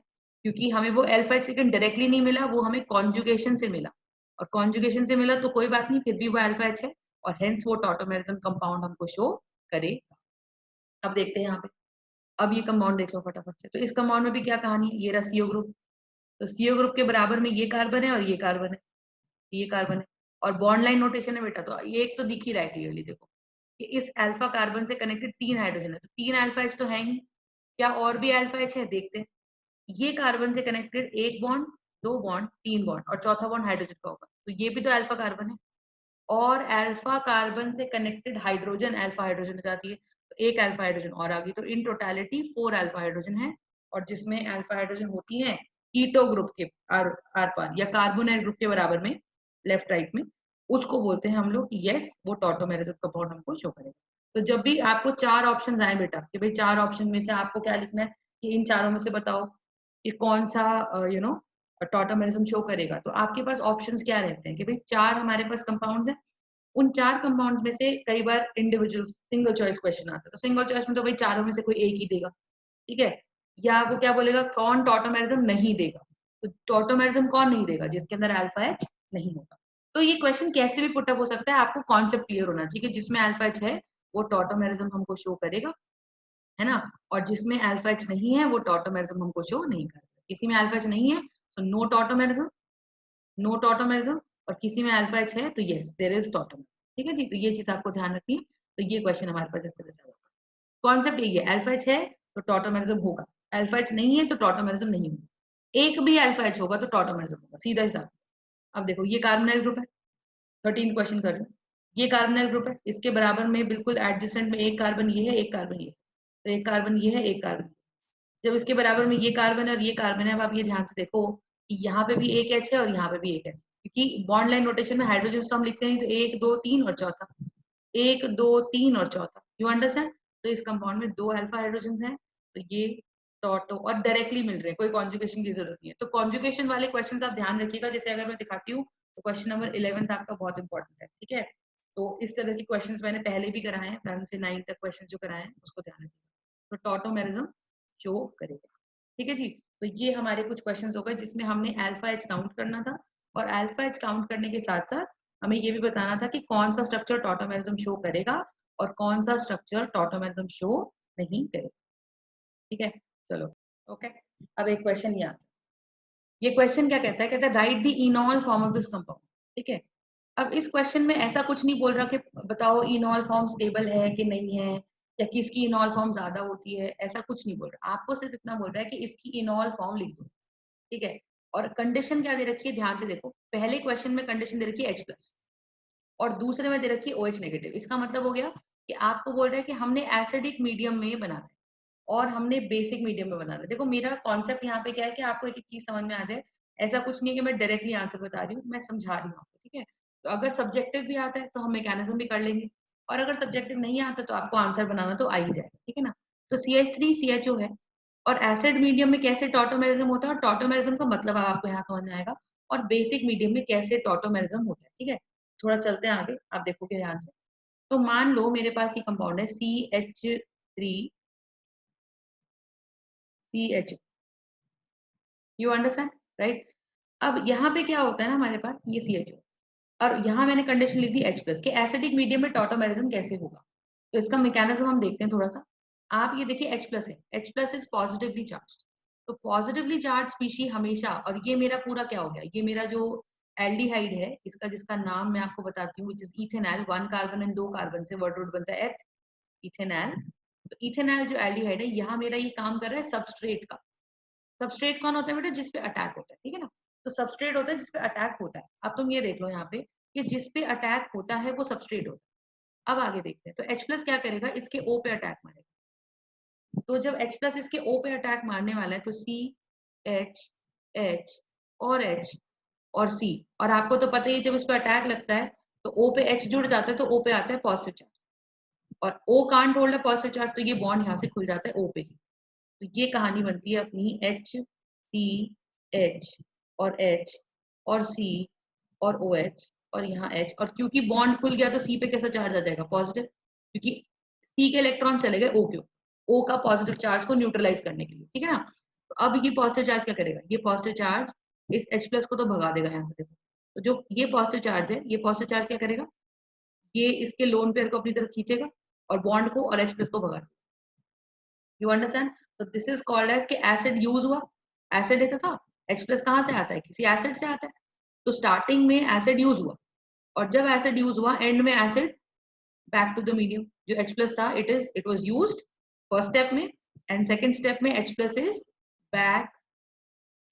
क्योंकि हमें वो अल्फा एच लेकिन डायरेक्टली नहीं मिला, वो हमें कॉन्जुगेशन से मिला, और कॉन्जुगेशन से मिला तो कोई बात नहीं, फिर भी वो अल्फा एच है, और हेंस वो टॉटोमेरिज्म कंपाउंड हमको शो करेगा। अब देखते हैं यहाँ पे, अब ये कंपाउंड देख लो फटाफट से। तो इस कंपाउंड में भी क्या कहानी है, ये रहा सीओ ग्रुप, तो सीओ ग्रुप के बराबर में ये कार्बन है और ये कार्बन है, ये कार्बन है, और बॉन्ड लाइन नोटेशन है बेटा, तो ये एक तो दिख ही रहा है क्लियरली, देखो कि इस अल्फा कार्बन से कनेक्टेड 3 हाइड्रोजन है, तो 3 अल्फा एच तो है ही, क्या और भी अल्फा एच है देखते हैं। ये कार्बन से कनेक्टेड 1 बॉन्ड 2 बॉन्ड 3 बॉन्ड और चौथा बॉन्ड हाइड्रोजन का होगा, तो ये भी तो अल्फा कार्बन है। और अल्फा कार्बन से कनेक्टेड हाइड्रोजन अल्फा हाइड्रोजन हो जाती है, तो एक अल्फा हाइड्रोजन और आ गई, तो इन टोटालिटी 4 अल्फा हाइड्रोजन है, और जिसमें अल्फा हाइड्रोजन होती है कीटो ग्रुप के आर आर पार या कार्बोनाइल ग्रुप के बराबर में, लेफ्ट राइट में, उसको बोलते हैं हम लोग कि यस वो टॉटोमेरिज्म कंपाउंड हमको शो करेगा। तो जब भी आपको 4 ऑप्शन आए बेटा कि भाई 4 ऑप्शन में से आपको क्या लिखना है, कि इन चारों में से बताओ कि कौन सा टॉटोमेरिज्म शो करेगा, तो आपके पास ऑप्शंस क्या रहते हैं कि भाई 4 हमारे पास कंपाउंड्स हैं, उन 4 कंपाउंड्स में से कई बार इंडिविजुअल सिंगल चॉइस क्वेश्चन आता है, तो सिंगल चॉइस में तो भाई चारों में से कोई एक ही देगा, ठीक है। या वो क्या बोलेगा कौन टॉटोमेरिज्म नहीं देगा, तो टॉटोमेरिज्म कौन नहीं देगा, जिसके अंदर अल्फा एच नहीं होगा। तो ये क्वेश्चन कैसे भी पुटअप हो सकता है, आपको कॉन्सेप्ट क्लियर होना चाहिए कि जिसमें अल्फा एच है वो टॉटोमेरिज्म हमको शो करेगा, है ना, और जिसमें अल्फा एच नहीं है वो टॉटोमेरिज्म हमको शो नहीं करेगा। किसी में अल्फा एच नहीं है तो नो टॉटोमेरिज्म, नो टॉटोमेरिज्म, और किसी में अल्फा एच है तो यस देयर इज टॉटोमेरिज्म, ठीक है जी। तो ये चीज आपको ध्यान रखनी है। तो ये क्वेश्चन हमारे पास इस तरह से होगा, कॉन्सेप्ट यही है, अल्फा एच है तो टॉटोमेरिज्म होगा, अल्फा एच नहीं है तो टॉटोमेरिज्म नहीं होगा, एक भी अल्फा एच होगा तो टॉटोमेरिज्म होगा, सीधा हिसाब। अब देखो ये कार्बोनाइल ग्रुप है, 13 क्वेश्चन कर रहे हैं, ये कार्बोनाइल ग्रुप है, इसके बराबर में बिल्कुल एडजेसेंट में एक कार्बन ये है एक कार्बन ये है, तो एक कार्बन ये है एक कार्बन, जब इसके बराबर में ये कार्बन है और ये कार्बन है, अब आप ये ध्यान से देखो कि यहाँ पे भी एक एच है और यहाँ पे भी एक एच, क्योंकि बॉन्ड लाइन नोटेशन में हाइड्रोजन तो हम लिखते नहीं, तो 1 2 3 और चौथा, 1 2 3 और चौथा, यू अंडरस्टैंड। तो इस कंपाउंड में 2 अल्फा हाइड्रोजन हैं, तो ये टॉटो और डायरेक्टली मिल रहे हैं, कोई कॉन्जुगेशन की जरूरत नहीं है। तो कॉन्जुगेशन वाले क्वेश्चन आप ध्यान रखिएगा, जैसे अगर मैं दिखाती हूँ तो क्वेश्चन नंबर 11 आपका बहुत इंपॉर्टेंट है, ठीक है। तो इस तरह के क्वेश्चन मैंने पहले भी कराए हैं, 1 से 9 तक क्वेश्चन जो कराए हैं उसको ध्यान रखिएगा। तो टॉटोमेरिज्म शो करेगा, ठीक है जी। तो ये हमारे कुछ क्वेश्चंस हो गए जिसमें हमने अल्फा एच काउंट करना था, और अल्फा एच काउंट करने के साथ साथ हमें ये भी बताना था कि कौन सा स्ट्रक्चर टॉटोमेरिज्म शो करेगा और कौन सा स्ट्रक्चर टॉटोमेरिज्म शो नहीं करेगा, ठीक है। चलो ओके, अब एक क्वेश्चन ये आता है, ये क्वेश्चन क्या कहता है, कहता है right the इनॉल form of this compound, ठीक है। अब इस क्वेश्चन में ऐसा कुछ नहीं बोल रहा कि बताओ इनॉल फॉर्म स्टेबल है कि नहीं है, या किसकी इनॉल फॉर्म ज्यादा होती है, ऐसा कुछ नहीं बोल रहा, आपको सिर्फ इतना बोल रहा है कि इसकी इनॉल फॉर्म लिख दो, ठीक है। और कंडीशन क्या दे रखी है, ध्यान से देखो, पहले क्वेश्चन में कंडीशन दे रखी है H+ और दूसरे में दे रखी है OH नेगेटिव। इसका मतलब हो गया कि आपको बोल रहा है कि हमने एसिडिक मीडियम में बनाना है और हमने बेसिक मीडियम में बनाना है। देखो मेरा कॉन्सेप्ट यहाँ पे क्या है कि आपको एक एक चीज समझ में आ जाए, ऐसा कुछ नहीं है कि मैं डायरेक्टली आंसर बता रही हूँ, मैं समझा रही हूँ आपको, ठीक है। तो अगर सब्जेक्टिव भी आता है तो हम मैकेनिज्म भी कर लेंगे, और अगर सब्जेक्टिव नहीं आता तो आपको आंसर बनाना तो आ ही जाएगा, ठीक है ना। तो CH3 CHO है, और एसिड मीडियम में कैसे टॉटोमेरिज्म होता है, और टॉटोमेरिज्म का मतलब आपको यहाँ समझ में आएगा, और बेसिक मीडियम में कैसे टॉटोमेरिज्म होता है, ठीक है। थोड़ा चलते हैं आगे, आप देखोगे ध्यान से। तो मान लो मेरे पास ये कंपाउंड है CH3 CHO, you understand, right. अब यहाँ पे क्या होता है ना, हमारे पास ये CHO, और यहाँ मैंने कंडीशन लिख दी H+ के एसिडिक मीडियम में टॉटोमेरिज्म कैसे होगा। तो इसका मैकेनिज्म हम देखते हैं थोड़ा सा। आप ये देखिए H+ है, H+ इज पॉजिटिवली चार्ज। तो पॉजिटिवली चार्ज स्पीशी हमेशा, और ये मेरा पूरा क्या हो गया, ये मेरा जो एल्डिहाइड है, इसका जिसका नाम मैं आपको बताती हूँ, which is ethanol, 1 carbon and 2 carbon से वर्ड रूट बनता है एथ, इथेनॉल। तो इथेनॉल जो एल्डिहाइड है, यहाँ मेरा ये काम कर रहा है सबस्ट्रेट का। सबस्ट्रेट कौन होता है बेटा, जिसपे अटैक होता है, ठीक है ना। तो सबस्ट्रेट होता है जिसपे अटैक होता है। अब तुम ये देख लो यहाँ पे कि जिसपे अटैक होता है वो सबस्ट्रेट होता है। अब आगे देखते हैं, तो H+ क्या करेगा, इसके O पे अटैक मारेगा। तो जब H+ इसके O पे अटैक मारने वाला है, तो C H H और H और C, और आपको तो पता ही जब इस पे अटैक लगता है तो O पे H जुड़ जाता है, तो O पे आता है पॉजिटिव चार्ज, और O can't hold a positive charge, तो ये बॉन्ड यहाँ से खुल जाता है O पे ही। तो ये कहानी बनती है अपनी H C H और H और C और OH और यहाँ H, और क्योंकि बॉन्ड खुल गया तो C पे कैसा चार्ज आ जाएगा, पॉजिटिव, क्योंकि C के इलेक्ट्रॉन चले गए O के, O का पॉजिटिव चार्ज को न्यूट्रलाइज करने के लिए, ठीक है ना। तो अब ये पॉजिटिव चार्ज क्या करेगा, ये पॉजिटिव चार्ज इस H+ को तो भगा देगा यहाँ से, देखो। तो जो ये पॉजिटिव चार्ज है, ये पॉजिटिव चार्ज क्या करेगा, ये इसके लोन पेयर को अपनी तरफ खींचेगा और बॉन्ड को और H+ को भगा, यू अंडरस्टैंड। तो दिस इज कॉल्ड एज कि एसिड यूज हुआ, एसिड है था, H+ कहाँ से आता है, किसी एसिड से आता है। तो स्टार्टिंग में एसिड यूज हुआ, और जब एसिड यूज हुआ एंड में acid back to the medium, जो H+ था it was used first step में, एंड सेकंड स्टेप में H+ is back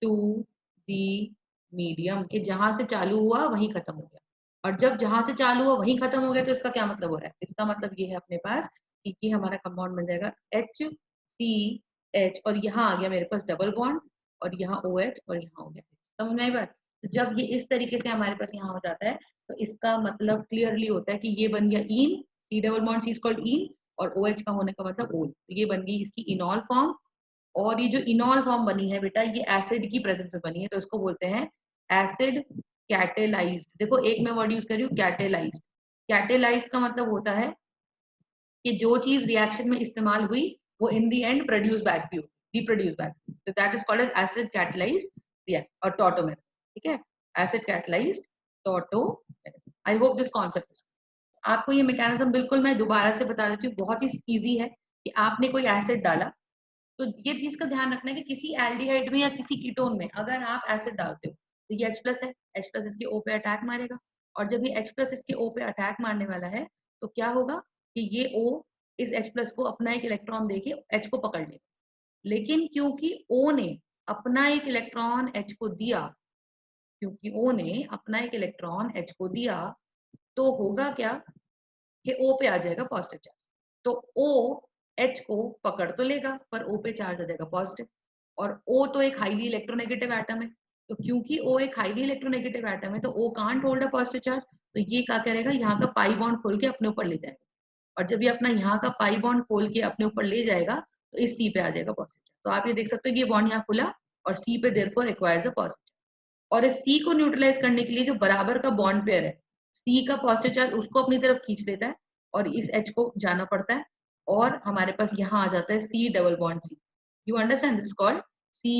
to the medium, कि जहां से चालू हुआ वहीं खत्म हो गया। और जब जहां से चालू हुआ वहीं खत्म हो गया, तो इसका क्या मतलब हो रहा है, इसका मतलब ये है अपने पास कि ये हमारा कंपाउंड बन जाएगा HCH, और यहाँ आ गया मेरे पास डबल बॉन्ड, और यहाँ OH, और यहाँ हो गया, समझ में आई बात। तो जब ये इस तरीके से हमारे पास यहाँ हो जाता है, तो इसका मतलब क्लियरली होता है कि ये बन गया इन, C double bond C is called in, और OH का होने का मतलब ओल, तो ये बन गई इसकी इनॉल फॉर्म। और ये जो इनॉल फॉर्म बनी है बेटा, ये एसिड की प्रेजेंस में बनी है, तो इसको बोलते हैं एसिड कैटेलाइज्ड। देखो एक मैं वर्ड यूज कर रही हूँ, कैटेलाइज्ड। कैटेलाइज्ड का मतलब होता है कि जो चीज रिएक्शन में इस्तेमाल हुई वो in the end produce back भी हो, रिप्रोड्यूस बैक, तो that is called as acid catalyzed react और टॉटोमेर, ठीक है। Acid catalyzed tautomer, I hope this concept. आपको ये मैकेनिज्म बिल्कुल मैं दोबारा से बता देती हूँ, बहुत ही इजी है कि आपने कोई एसिड डाला, तो ये चीज का ध्यान रखना है कि किसी एल्डिहाइड में या किसी कीटोन में अगर आप एसिड डालते हो, तो ये H+ है, H+ इसके O पे अटैक मारेगा, और जब ये H+ इसके O पे अटैक मारने वाला है, तो क्या होगा कि ये O इस H+ को अपना एक इलेक्ट्रॉन देके H को पकड़ लेगा। लेकिन क्योंकि O ने अपना एक इलेक्ट्रॉन H को दिया, क्योंकि O ने अपना एक इलेक्ट्रॉन H को दिया, तो होगा क्या कि O पे आ जाएगा पॉजिटिव चार्ज। तो O H को पकड़ तो लेगा, पर O पे चार्ज आ जाएगा पॉजिटिव, और O तो एक हाईली इलेक्ट्रोनेगेटिव एटम है। तो क्योंकि O एक हाईली इलेक्ट्रोनेगेटिव एटम है, तो O can't hold a positive charge, तो ये क्या करेगा, यहाँ का पाई बॉन्ड खोल के अपने ऊपर ले जाएगा, और जब ये अपना यहाँ का पाई बॉन्ड खोल के अपने ऊपर ले जाएगा, तो इस C पे आ जाएगा पॉजिटिव चार्ज। तो आप ये देख सकते हो कि ये बॉन्ड यहाँ खुला, और C पे देयरफॉर रिक्वायर्स अ पॉजिटिव, और इस C को न्यूट्रलाइज करने के लिए जो बराबर का बॉन्ड पेयर है, C का पॉजिटिव चार्ज उसको अपनी तरफ खींच लेता है, और इस H को जाना पड़ता है, और हमारे पास यहाँ आ जाता है C double bond C। You understand, this called C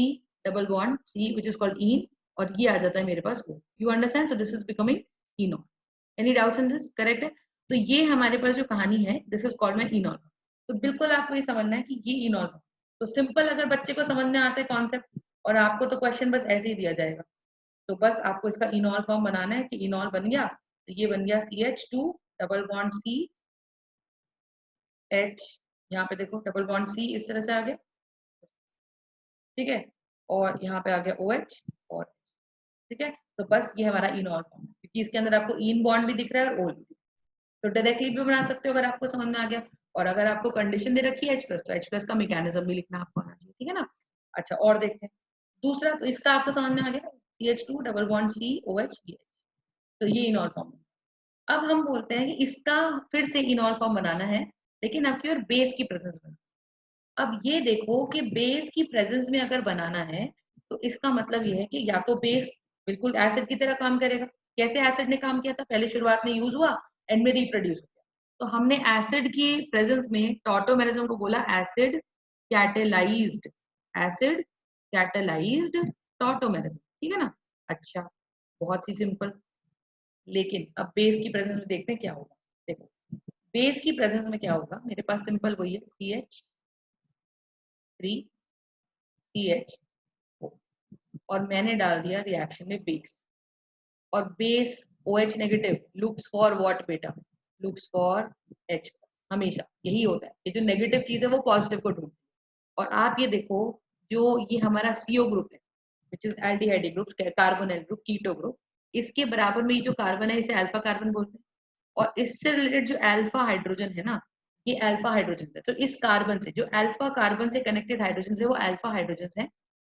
double bond C which is called in, और ये आ जाता है मेरे पास O। You understand, so this is becoming इनॉल। Any doubts in this, correct है। तो ये हमारे पास जो कहानी है, दिस इज कॉल्ड माई इनॉल। तो बिल्कुल आपको ये समझना है कि ये इनॉल, तो सिंपल अगर बच्चे को समझ में आता है कॉन्सेप्ट, और आपको तो क्वेश्चन बस ऐसे ही दिया जाएगा, तो बस आपको इसका इनॉल फॉर्म बनाना है कि इनॉल बन गया, तो ये बन गया CH2 double bond C H, यहाँ पे देखो डबल बॉन्ड C इस तरह से आ गया, ठीक है, और यहाँ पे आ गया OH, और ठीक है। तो बस ये हमारा इनॉल फॉर्म है, क्योंकि इसके अंदर आपको इन बॉन्ड भी दिख रहा है और ओल भी, तो डायरेक्टली भी बना सकते हो अगर आपको समझ में आ गया। और अगर आपको कंडीशन दे रखी है H+, तो H+ का मैकेनिज्म भी लिखना आपको आना चाहिए, ठीक है ना। अच्छा और देखते हैं दूसरा, तो इसका आपको समझ में आ गया, CH2 double bond C OH CH। तो ये इनॉल फॉर्म। अब हम बोलते हैं कि इसका फिर से इनॉल फॉर्म बनाना है, लेकिन अब की और बेस की प्रेजेंस में। अब ये देखो कि बेस की प्रेजेंस में अगर बनाना है तो इसका मतलब ये है कि या तो बेस बिल्कुल एसिड की तरह काम करेगा। कैसे एसिड ने काम किया था, पहले शुरुआत में यूज हुआ, एंड में रिप्रोड्यूस हो गया। तो हमने एसिड की प्रेजेंस में टॉटोमेरिज्म को बोला acid catalysed, acid catalysed tautomerism. ठीक है ना। अच्छा, बहुत ही सिंपल। लेकिन अब बेस की प्रेजेंस में देखते हैं क्या होगा। देखो बेस की प्रेजेंस में क्या होगा, मेरे पास सिंपल वही है CH3CH, और मैंने डाल दिया रिएक्शन में बेस। और base OH negative looks for what बेटा, लुक्स फॉर H। हमेशा यही होता है, ये जो नेगेटिव चीज है वो पॉजिटिव को ढूंढती है। और आप ये देखो, जो ये हमारा CO ग्रुप है which is aldehyde group, carbonyl group, keto group, इसके बराबर में ये जो कार्बन है इसे अल्फा कार्बन बोलते हैं। और इससे रिलेटेड जो अल्फा हाइड्रोजन है ना, ये अल्फा हाइड्रोजन है। तो इस कार्बन से जो अल्फा कार्बन से कनेक्टेड हाइड्रोजन है वो अल्फा हाइड्रोजन है।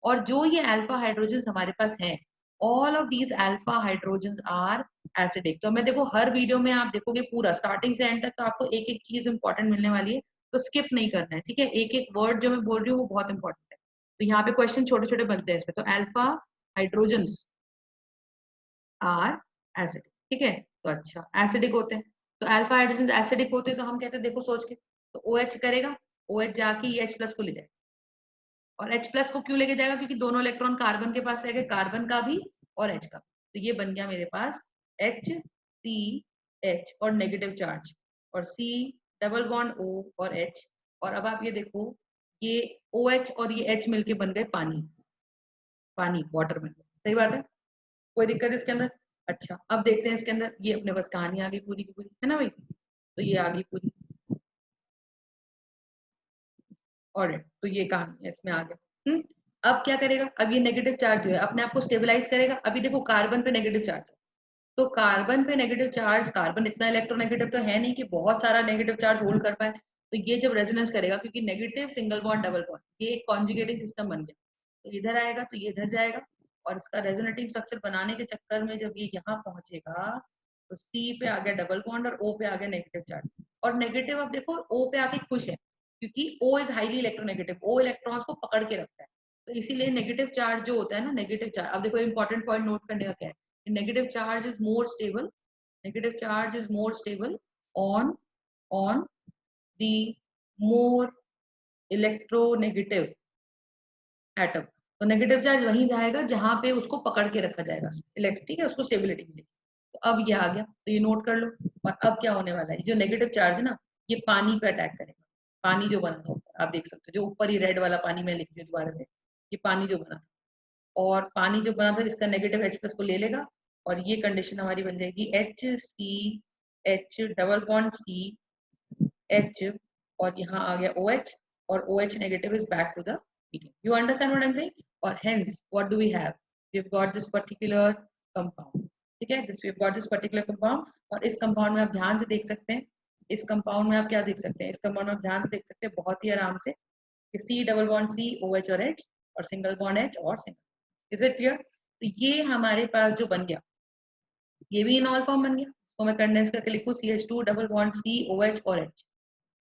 और जो ये अल्फा हाइड्रोजन हमारे पास है, all of these alpha hydrogen are acidic. तो मैं देखो हर वीडियो में आप देखोगे पूरा स्टार्टिंग से एंड तक तो आपको एक एक चीज इंपॉर्टेंट मिलने वाली है, तो स्किप नहीं करना है। ठीक है, एक एक वर्ड जो मैं बोल रही हूँ वो बहुत इंपॉर्टेंट है। तो यहाँ पे क्वेश्चन छोटे छोटे बनते हैं इसमें। तो अल्फा हाइड्रोजन आर एसिडिक। ठीक है, तो अच्छा एसिडिक होते हैं। तो अल्फा हाइड्रोजन एसिडिक होते हैं, तो हम कहते हैं देखो सोच के, तो OH करेगा, OH जाके ये H प्लस को ले जाएगा। और H प्लस को क्यों लेके जाएगा, क्योंकि दोनों इलेक्ट्रॉन कार्बन के पास रहेगा, कार्बन का भी और H का। तो ये बन गया मेरे पास HCH और नेगेटिव चार्ज, और C डबल बॉन्ड O और H। और अब आप ये देखो, ये OH और ये H मिलके बन गए पानी, पानी वाटर में। सही बात है, कोई दिक्कत इसके अंदर। अच्छा, अब देखते हैं इसके अंदर, ये अपने बस कहानी आ गई पूरी की पूरी, है ना भाई। तो ये आ गई पूरी, और तो ये कहानी है, इसमें आ गया। अब क्या करेगा, अब ये नेगेटिव चार्ज जो है अपने आप को स्टेबलाइज करेगा। अभी देखो कार्बन पे नेगेटिव चार्ज है, तो कार्बन पे नेगेटिव चार्ज, कार्बन इतना इलेक्ट्रोनेगेटिव तो है नहीं कि बहुत सारा नेगेटिव चार्ज होल्ड कर पाए। तो ये जब रेजोनेंस करेगा, क्योंकि negative single bond double bond ये एक कॉन्जुगेटिंग सिस्टम बन गया, तो इधर आएगा तो ये इधर जाएगा। और इसका रेजोनेटिंग स्ट्रक्चर बनाने के चक्कर में जब ये यहाँ पहुंचेगा, तो C पे आ गया डबल बॉन्ड और O पे आ गया नेगेटिव चार्ज। और नेगेटिव अब देखो O पे आके खुश है, क्योंकि O is highly electronegative, O electrons को पकड़ के रखता है। तो इसीलिए नेगेटिव चार्ज जो होता है ना, नेगेटिव चार्ज, अब देखो इंपॉर्टेंट पॉइंट नोट करने का क्या है, negative charge is more stable, negative charge is more stable on the more electronegative atom। तो नेगेटिव चार्ज वहीं जाएगा जहां पे उसको पकड़ के रखा जाएगा इलेक्ट्रिक, ठीक है, उसको स्टेबिलिटी मिलेगी। तो अब ये आ गया, तो ये नोट कर लो। और अब क्या होने वाला है, जो नेगेटिव चार्ज है ना, ये पानी पे अटैक करेगा। पानी जो बना था ऊपर, आप देख सकते हो जो ऊपर ही रेड वाला पानी, मैं लिख रही हूँ दोबारा से, ये पानी जो बना था, और पानी जो बना था इसका नेगेटिव H प्लस को ले लेगा। और ये कंडीशन हमारी बन जाएगी HCH डबल बॉन्ड CH, और यहाँ आ गया OH, और OH negative is back to the medium। You understand what I'm saying? और hence what do we have? We've got this particular compound। ठीक है, this we've got this particular compound। और इस compound में आप ध्यान से देख सकते हैं, इस कंपाउंड में आप क्या देख सकते हैं, इस कंपाउंड में आप ध्यान से देख सकते हैं बहुत ही आराम से, C double bond C OH और H, और सिंगल बॉन्ड H और सिंगल। Is it clear? तो ये हमारे पास जो बन गया, ये भी इनॉल फॉर्म बन गया। तो मैं कंडेंस करके लिखूं CH2 double bond C OH और H,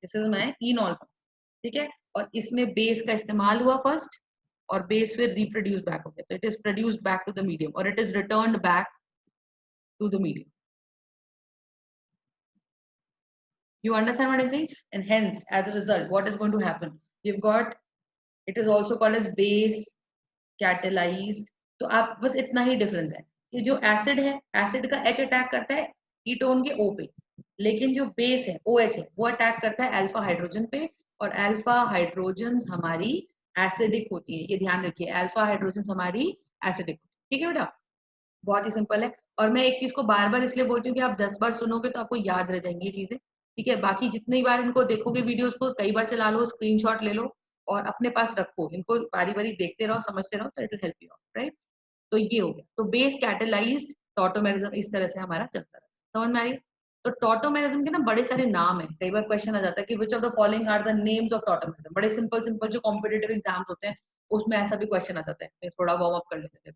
this is my इनॉल form. ठीक है, और इसमें बेस का इस्तेमाल हुआ फर्स्ट, और बेस फिर रिप्रोड्यूस बैक हो गया, तो it is produced back to the medium, और it is returned back to the medium. You understand what I'm saying? And hence, as a result, what is going to happen? You've got, it is also called as base catalysed. तो आप बस इतना ही difference है कि जो acid है, acid का H attack करता है कीटोन के O पे, लेकिन जो बेस है OH है वो अटैक करता है अल्फा हाइड्रोजन पे। और अल्फा हाइड्रोजन हमारी एसिडिक होती है, ये ध्यान रखिए, अल्फा हाइड्रोजन हमारी एसिडिक। ठीक है बेटा, बहुत ही सिंपल है। और मैं एक चीज को बार बार इसलिए बोलती हूँ कि आप 10 बार सुनोगे तो आपको याद रह जाएंगी ये चीजें। ठीक है, बाकी जितनी बार इनको देखोगे वीडियोस को, कई बार चला लो, स्क्रीनशॉट ले लो और अपने पास रखो, इनको बारी बारी देखते रहो, समझते रहो, तो it will help you out, right. तो ये हो गया, तो बेस कैटेलाइज्ड टॉटोमेरिज्म इस तरह से हमारा चलता रहा। समझ में आई? तो टॉटोमेरिज्म के ना बड़े सारे नाम है, कई बार क्वेश्चन आ जाता है कि which of the following are the names of tautomerism. बड़े सिंपल सिंपल जो कॉम्पिटिटिव एग्जाम्स होते हैं उसमें ऐसा भी क्वेश्चन आ जाता है, थोड़ा वार्म अप कर लेते हैं।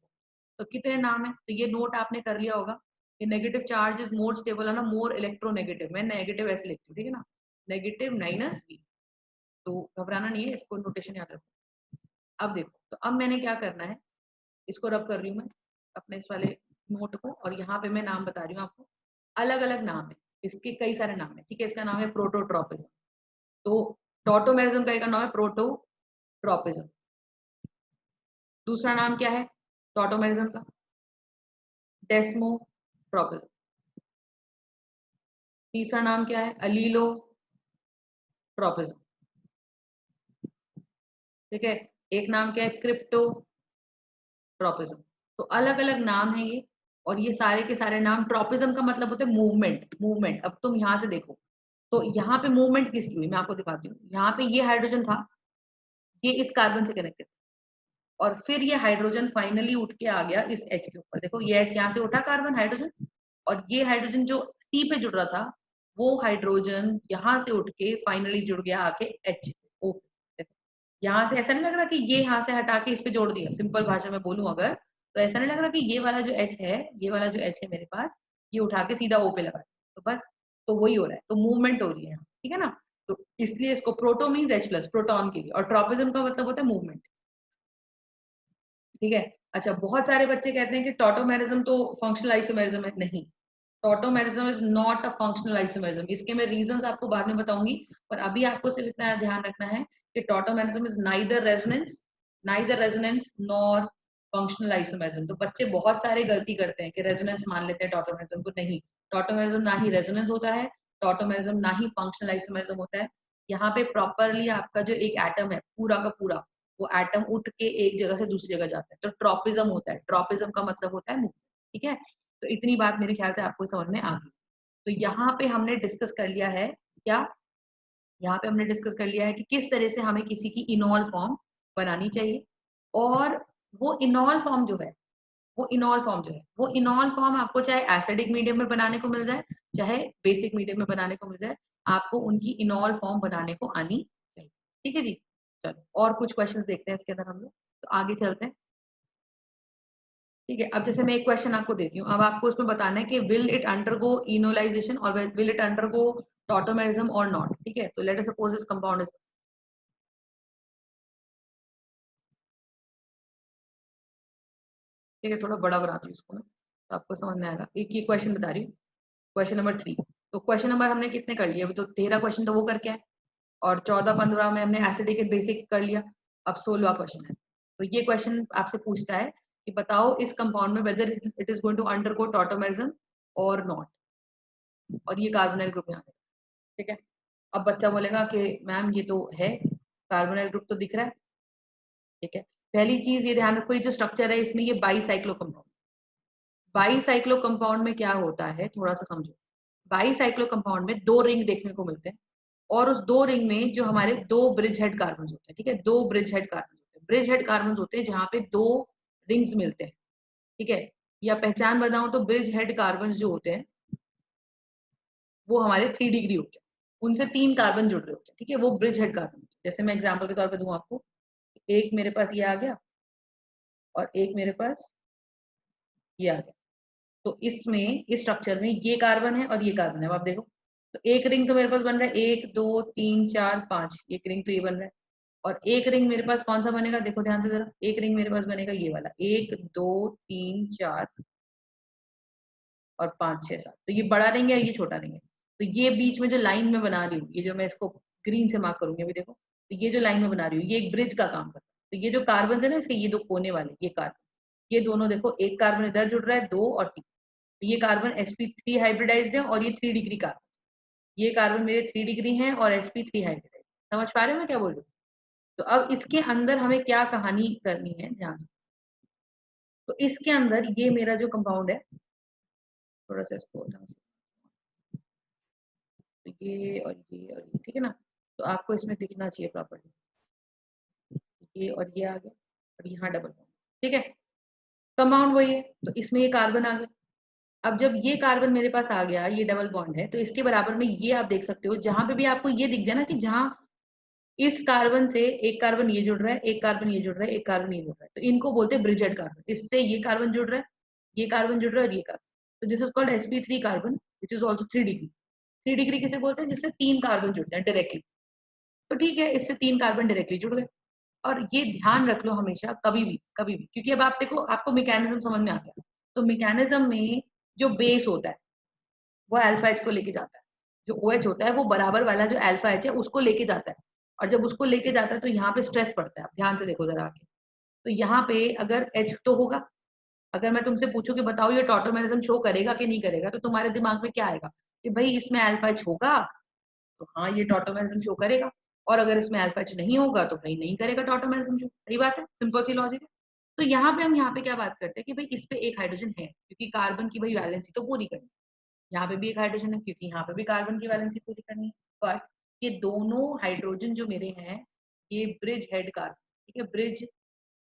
तो कितने नाम है? तो ये नोट आपने कर लिया होगा कि negative charge is more stable है ना, मोर इलेक्ट्रोनेगेटिव। मैं नेगेटिव ऐसे लिखती हूँ, ठीक है ना, नेगेटिव माइनस V। तो घबराना नहीं है, इसको नोटेशन याद रखो। अब देखो, तो अब मैंने क्या करना है, इसको रब कर रही हूँ मैं अपने इस वाले नोट को, और यहाँ पे मैं नाम बता रही हूँ आपको। अलग अलग नाम है इसके, कई सारे नाम है, ठीक है। इसका नाम है प्रोटोट्रॉपिज्म। तो टॉटोमेरिज्म का एक नाम है प्रोटोट्रॉपिज्म। दूसरा नाम क्या है टॉटोमेरिज्म का? डेस्मोट्रॉपिज्म। तीसरा नाम क्या है? अलीलोट्रॉपिज्म। ठीक है। एक नाम क्या है? क्रिप्टोट्रॉपिज्म। तो अलग अलग नाम है ये, और ये सारे के सारे नाम, ट्रॉपिज्म का मतलब होता है मूवमेंट। मूवमेंट, अब तुम यहाँ से देखो, तो यहाँ पे मूवमेंट किसकी हुई मैं आपको दिखाती हूँ। यहाँ पे ये हाइड्रोजन था, ये इस कार्बन से कनेक्टेड, और फिर ये हाइड्रोजन फाइनली उठ के आ गया इस H के ऊपर। देखो ये H यहाँ से उठा कार्बन हाइड्रोजन, और ये हाइड्रोजन जो C पे जुड़ रहा था, वो हाइड्रोजन यहाँ से उठ के फाइनली जुड़ गया आके H। ओ, यहाँ से ऐसा नहीं लग रहा कि ये यहाँ से हटा के इस पे जोड़ दिया। सिंपल भाषा में बोलूं अगर, तो ऐसा नहीं लग रहा कि ये वाला जो H है, ये वाला जो H है मेरे पास, ये उठा के सीधा O पे लगा दिया। तो बस, तो वही हो रहा है, तो मूवमेंट हो रही है, ठीक है ना। तो इसलिए इसको proto means H plus, proton के लिए, और ट्रॉपिज्म का मतलब होता है मूवमेंट, ठीक है। अच्छा, बहुत सारे बच्चे कहते हैं कि टॉटोमेरिज्म तो फंक्शनल आइसोमेरिज्म है। नहीं, tautomerism is not a functional isomerism. इसके मैं रीजंस आपको बाद में बताऊंगी, पर अभी आपको सिर्फ इतना ध्यान रखना है कि tautomerism is neither resonance nor functional isomerism. तो बच्चे बहुत सारे गलती करते हैं कि रेजोनेंस मान लेते हैं टॉटोमेरिज्म को। नहीं, टॉटोमेरिज्म ना ही रेजोनेंस होता है, टॉटोमेरिज्म ना ही फंक्शनल आइसोमेरिज्म होता है। यहाँ पे प्रॉपरली आपका जो एक एटम है पूरा का पूरा, वो एटम उठ के एक जगह से दूसरी जगह जाता है, तो ट्रॉपिज्म होता है। ट्रॉपिज्म का मतलब होता है मूवमेंट, ठीक है। तो इतनी बात मेरे ख्याल से आपको समझ में आ गई। तो यहाँ पे हमने डिस्कस कर लिया है क्या, यहाँ पे हमने डिस्कस कर लिया है कि किस तरह से हमें किसी की इनॉल फॉर्म बनानी चाहिए। और वो इनॉल फॉर्म जो है, वो इनॉल फॉर्म आपको चाहे एसिडिक मीडियम में बनाने को मिल जाए, चाहे बेसिक मीडियम में बनाने को मिल जाए, आपको उनकी इनॉल फॉर्म बनाने को आनी चाहिए, ठीक है जी। चलो और कुछ क्वेश्चंस देखते हैं इसके अंदर हम लोग, तो आगे चलते हैं, ठीक है। अब जैसे मैं एक क्वेश्चन आपको देती हूँ, अब आपको उसमें बताना है कि विल इट अंडरगो इनोलाइजेशन और विल इट अंडरगो टॉटोमेरिज्म और नॉट, ठीक है। तो let us suppose this compound is, ठीक है, थोड़ा बड़ा बनाती हूँ इसको मैं, तो आपको समझ में आएगा। एक ये क्वेश्चन बता रही हूँ, क्वेश्चन नंबर 3। तो क्वेश्चन नंबर हमने कितने कर लिए अभी? तो 13 क्वेश्चन तो वो करके आए, और 14-15 में हमने एसिडिक एंड बेसिक कर लिया। अब 16वां क्वेश्चन है। तो ये क्वेश्चन आपसे पूछता है कि बताओ इस कंपाउंड में whether it is going to undergo tautomerism और नॉट, और ये कार्बोनाइल ग्रुप यहाँ है, ठीक है। अब बच्चा बोलेगा कि मैम ये तो है, कार्बोनाइल ग्रुप तो दिख रहा है, ठीक है। पहली चीज ये ध्यान रखो, ये जो स्ट्रक्चर है इसमें ये बाईसाइक्लो कंपाउंड, बाईसाइक्लो कंपाउंड में क्या होता है थोड़ा सा समझो। बाईसाइक्लो कंपाउंड में दो रिंग देखने को मिलते हैं, और उस दो रिंग में जो हमारे दो ब्रिज हेड कार्बन होते हैं, ठीक है, दो ब्रिज हेड कार्बन होते हैं। ब्रिज हेड कार्बन होते हैं जहाँ पे दो रिंग्स मिलते हैं, ठीक है। या पहचान बताऊं तो ब्रिज हेड कार्बन जो होते हैं वो हमारे 3 डिग्री होते हैं, उनसे 3 कार्बन जुड़ रहे होते हैं, ठीक है, वो ब्रिज हेड कार्बन। जैसे मैं एग्जाम्पल के तौर पर दूं आपको, एक मेरे पास ये आ गया, और एक मेरे पास ये आ गया। तो इसमें इस स्ट्रक्चर में ये कार्बन है और ये कार्बन है। अब आप देखो, तो एक रिंग तो मेरे पास बन रहा है 1 2 3 4 5, एक रिंग तो ये बन रहा है। और एक रिंग मेरे पास कौन सा बनेगा, देखो ध्यान से जरा, एक रिंग मेरे पास बनेगा ये वाला, 1 2 3 4 और 5 6 7। तो ये बड़ा रिंग है, ये छोटा रिंग है। तो ये बीच में जो लाइन में बना रही हूँ, ये जो मैं इसको ग्रीन से मार्क करूंगी अभी देखो, तो ये जो लाइन में बना रही हूँ ये एक ब्रिज का काम करता है। तो ये जो कार्बन है ना इसके, ये दो कोने वाले ये कार्बन, ये दोनों देखो, एक कार्बन इधर जुड़ रहा है, 2 और 3। तो ये कार्बन sp3 हाइब्रिडाइज्ड है, और ये 3 डिग्री कार्बन, ये कार्बन मेरे 3 डिग्री हैं और sp3 हाइब्रिडाइज्ड। समझ पा रहे हो मैं क्या बोल रही हूँ? तो अब इसके अंदर हमें क्या कहानी करनी है ध्यान से। तो इसके अंदर ये मेरा जो कंपाउंड है, थोड़ा सा इसको ढंग से, तो ये और ये, ठीक है ना। तो आपको इसमें दिखना चाहिए प्रॉपर्ली, ये और ये आ गया, और यहाँ डबल बॉन्ड, ठीक है। कंपाउंड वही है, तो इसमें ये कार्बन आ गया। अब जब ये कार्बन मेरे पास आ गया, ये डबल बॉन्ड है, तो इसके बराबर में ये आप देख सकते हो, जहां पे भी आपको ये दिख जाए ना कि जहां इस कार्बन से एक कार्बन ये जुड़ रहा है, एक कार्बन ये जुड़ रहा है, एक कार्बन ये जुड़ रहा है, तो इनको बोलते हैं ब्रिज हेड कार्बन। इससे ये कार्बन जुड़ रहा है, ये कार्बन जुड़ रहा है और ये कार्बन, तो this is called sp3 carbon which is also 3 degree. 3 degree किसे बोलते हैं? जिससे 3 कार्बन जुड़ते हैं डायरेक्टली। तो ठीक है, इससे 3 कार्बन डायरेक्टली जुड़ गए। और ये ध्यान रख लो हमेशा, कभी भी, क्योंकि अब आप देखो, आपको मैकेनिज्म समझ में आ गया। तो मैकेनिज्म में जो बेस होता है वो अल्फा एच को लेके जाता है, जो ओ OH होता है वो बराबर वाला जो अल्फा एच है उसको लेके जाता है। और जब उसको लेके जाता है तो यहाँ पे स्ट्रेस पड़ता है। आप ध्यान से देखो जरा आगे, तो यहाँ पे अगर एच तो होगा, अगर मैं तुमसे पूछूं कि बताओ ये टॉटोमेरिज्म शो करेगा कि नहीं करेगा, तो तुम्हारे दिमाग में क्या आएगा कि भाई इसमें अल्फा एच होगा, तो हाँ ये टॉटोमेरिज्म शो करेगा। और अगर इसमें अल्फा एच नहीं होगा तो भाई नहीं करेगा टॉटोमेरिज्म शो। सही बात है, सिंपल सी लॉजिक है। तो यहाँ पे हम यहाँ पे क्या बात करते हैं कि भाई इस पे एक हाइड्रोजन है, क्योंकि कार्बन की भाई वैलेंसी तो पूरी करनी है। यहाँ पे भी एक हाइड्रोजन है क्योंकि यहाँ पे भी कार्बन की वैलेंसी पूरी करनी है। बट ये दोनों हाइड्रोजन जो मेरे हैं, ये ब्रिज हेड कार्बन, ठीक है, ब्रिज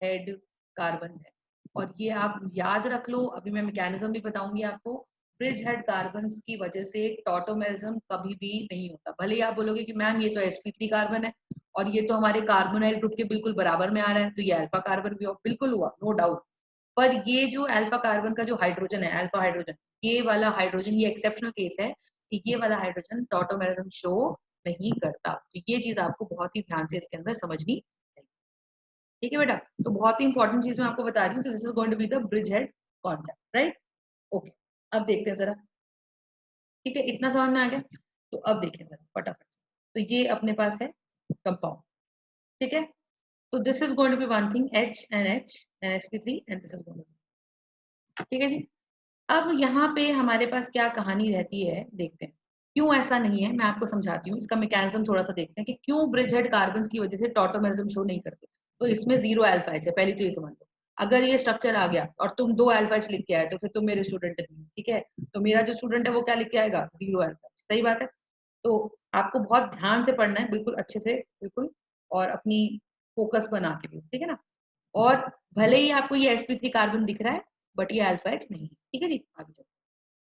हेड कार्बन है। और ये आप याद रख लो, अभी मैं मैकेनिज्म भी बताऊंगी आपको। ब्रिज हेड कार्बन की वजह से टॉटोमेरिज्म कभी भी नहीं होता। भले ही आप बोलोगे कि मैम ये तो sp3 कार्बन है और ये तो हमारे कार्बोनाइल ग्रुप के बिल्कुल बराबर में आ रहा है, तो ये अल्फा कार्बन भी हो, बिल्कुल हुआ, नो डाउट। पर ये जो अल्फा कार्बन का जो हाइड्रोजन है, अल्फा हाइड्रोजन, ये वाला हाइड्रोजन, ये एक्सेप्शनल केस है कि ये वाला हाइड्रोजन टॉटोमेरिज्म शो नहीं करता। तो ये चीज आपको बहुत ही ध्यान से इसके अंदर समझनी है। ठीक है बेटा, तो बहुत ही इंपॉर्टेंट चीज मैं आपको बता रही हूँ। तो this is going to be the bridgehead concept, right? Okay, अब देखते हैं जरा। ठीक है, इतना समझ में आ गया? तो अब देखिए जरा फटाफट। तो ये अपने पास है कंपाउंड, ठीक है। तो this is going to be one thing, H and sp3 and this is going to be, ठीक है जी। अब यहाँ पे हमारे पास क्या कहानी रहती है, देखते हैं क्यों ऐसा नहीं है। मैं आपको समझाती हूँ, इसका मैकेनिज्म थोड़ा सा देखते हैं कि क्यों ब्रिज हेड कार्बन की वजह से टॉटोमेरिज्म शो नहीं करते। तो इसमें 0 अल्फा एच है, पहली तो ये समझ लो। अगर ये स्ट्रक्चर आ गया और तुम 2 अल्फा एच लिख के आए तो फिर तुम मेरे स्टूडेंट नहीं, ठीक है। तो मेरा जो स्टूडेंट है वो क्या लिख के आएगा? 0 अल्फा एच। सही बात है। तो आपको बहुत ध्यान से पढ़ना है, बिल्कुल अच्छे से, बिल्कुल, और अपनी फोकस बना के भी, ठीक है ना। और भले ही आपको ये sp3 कार्बन दिख रहा है, बट ये अल्फा एच नहीं है, ठीक है जी। आगे चलो,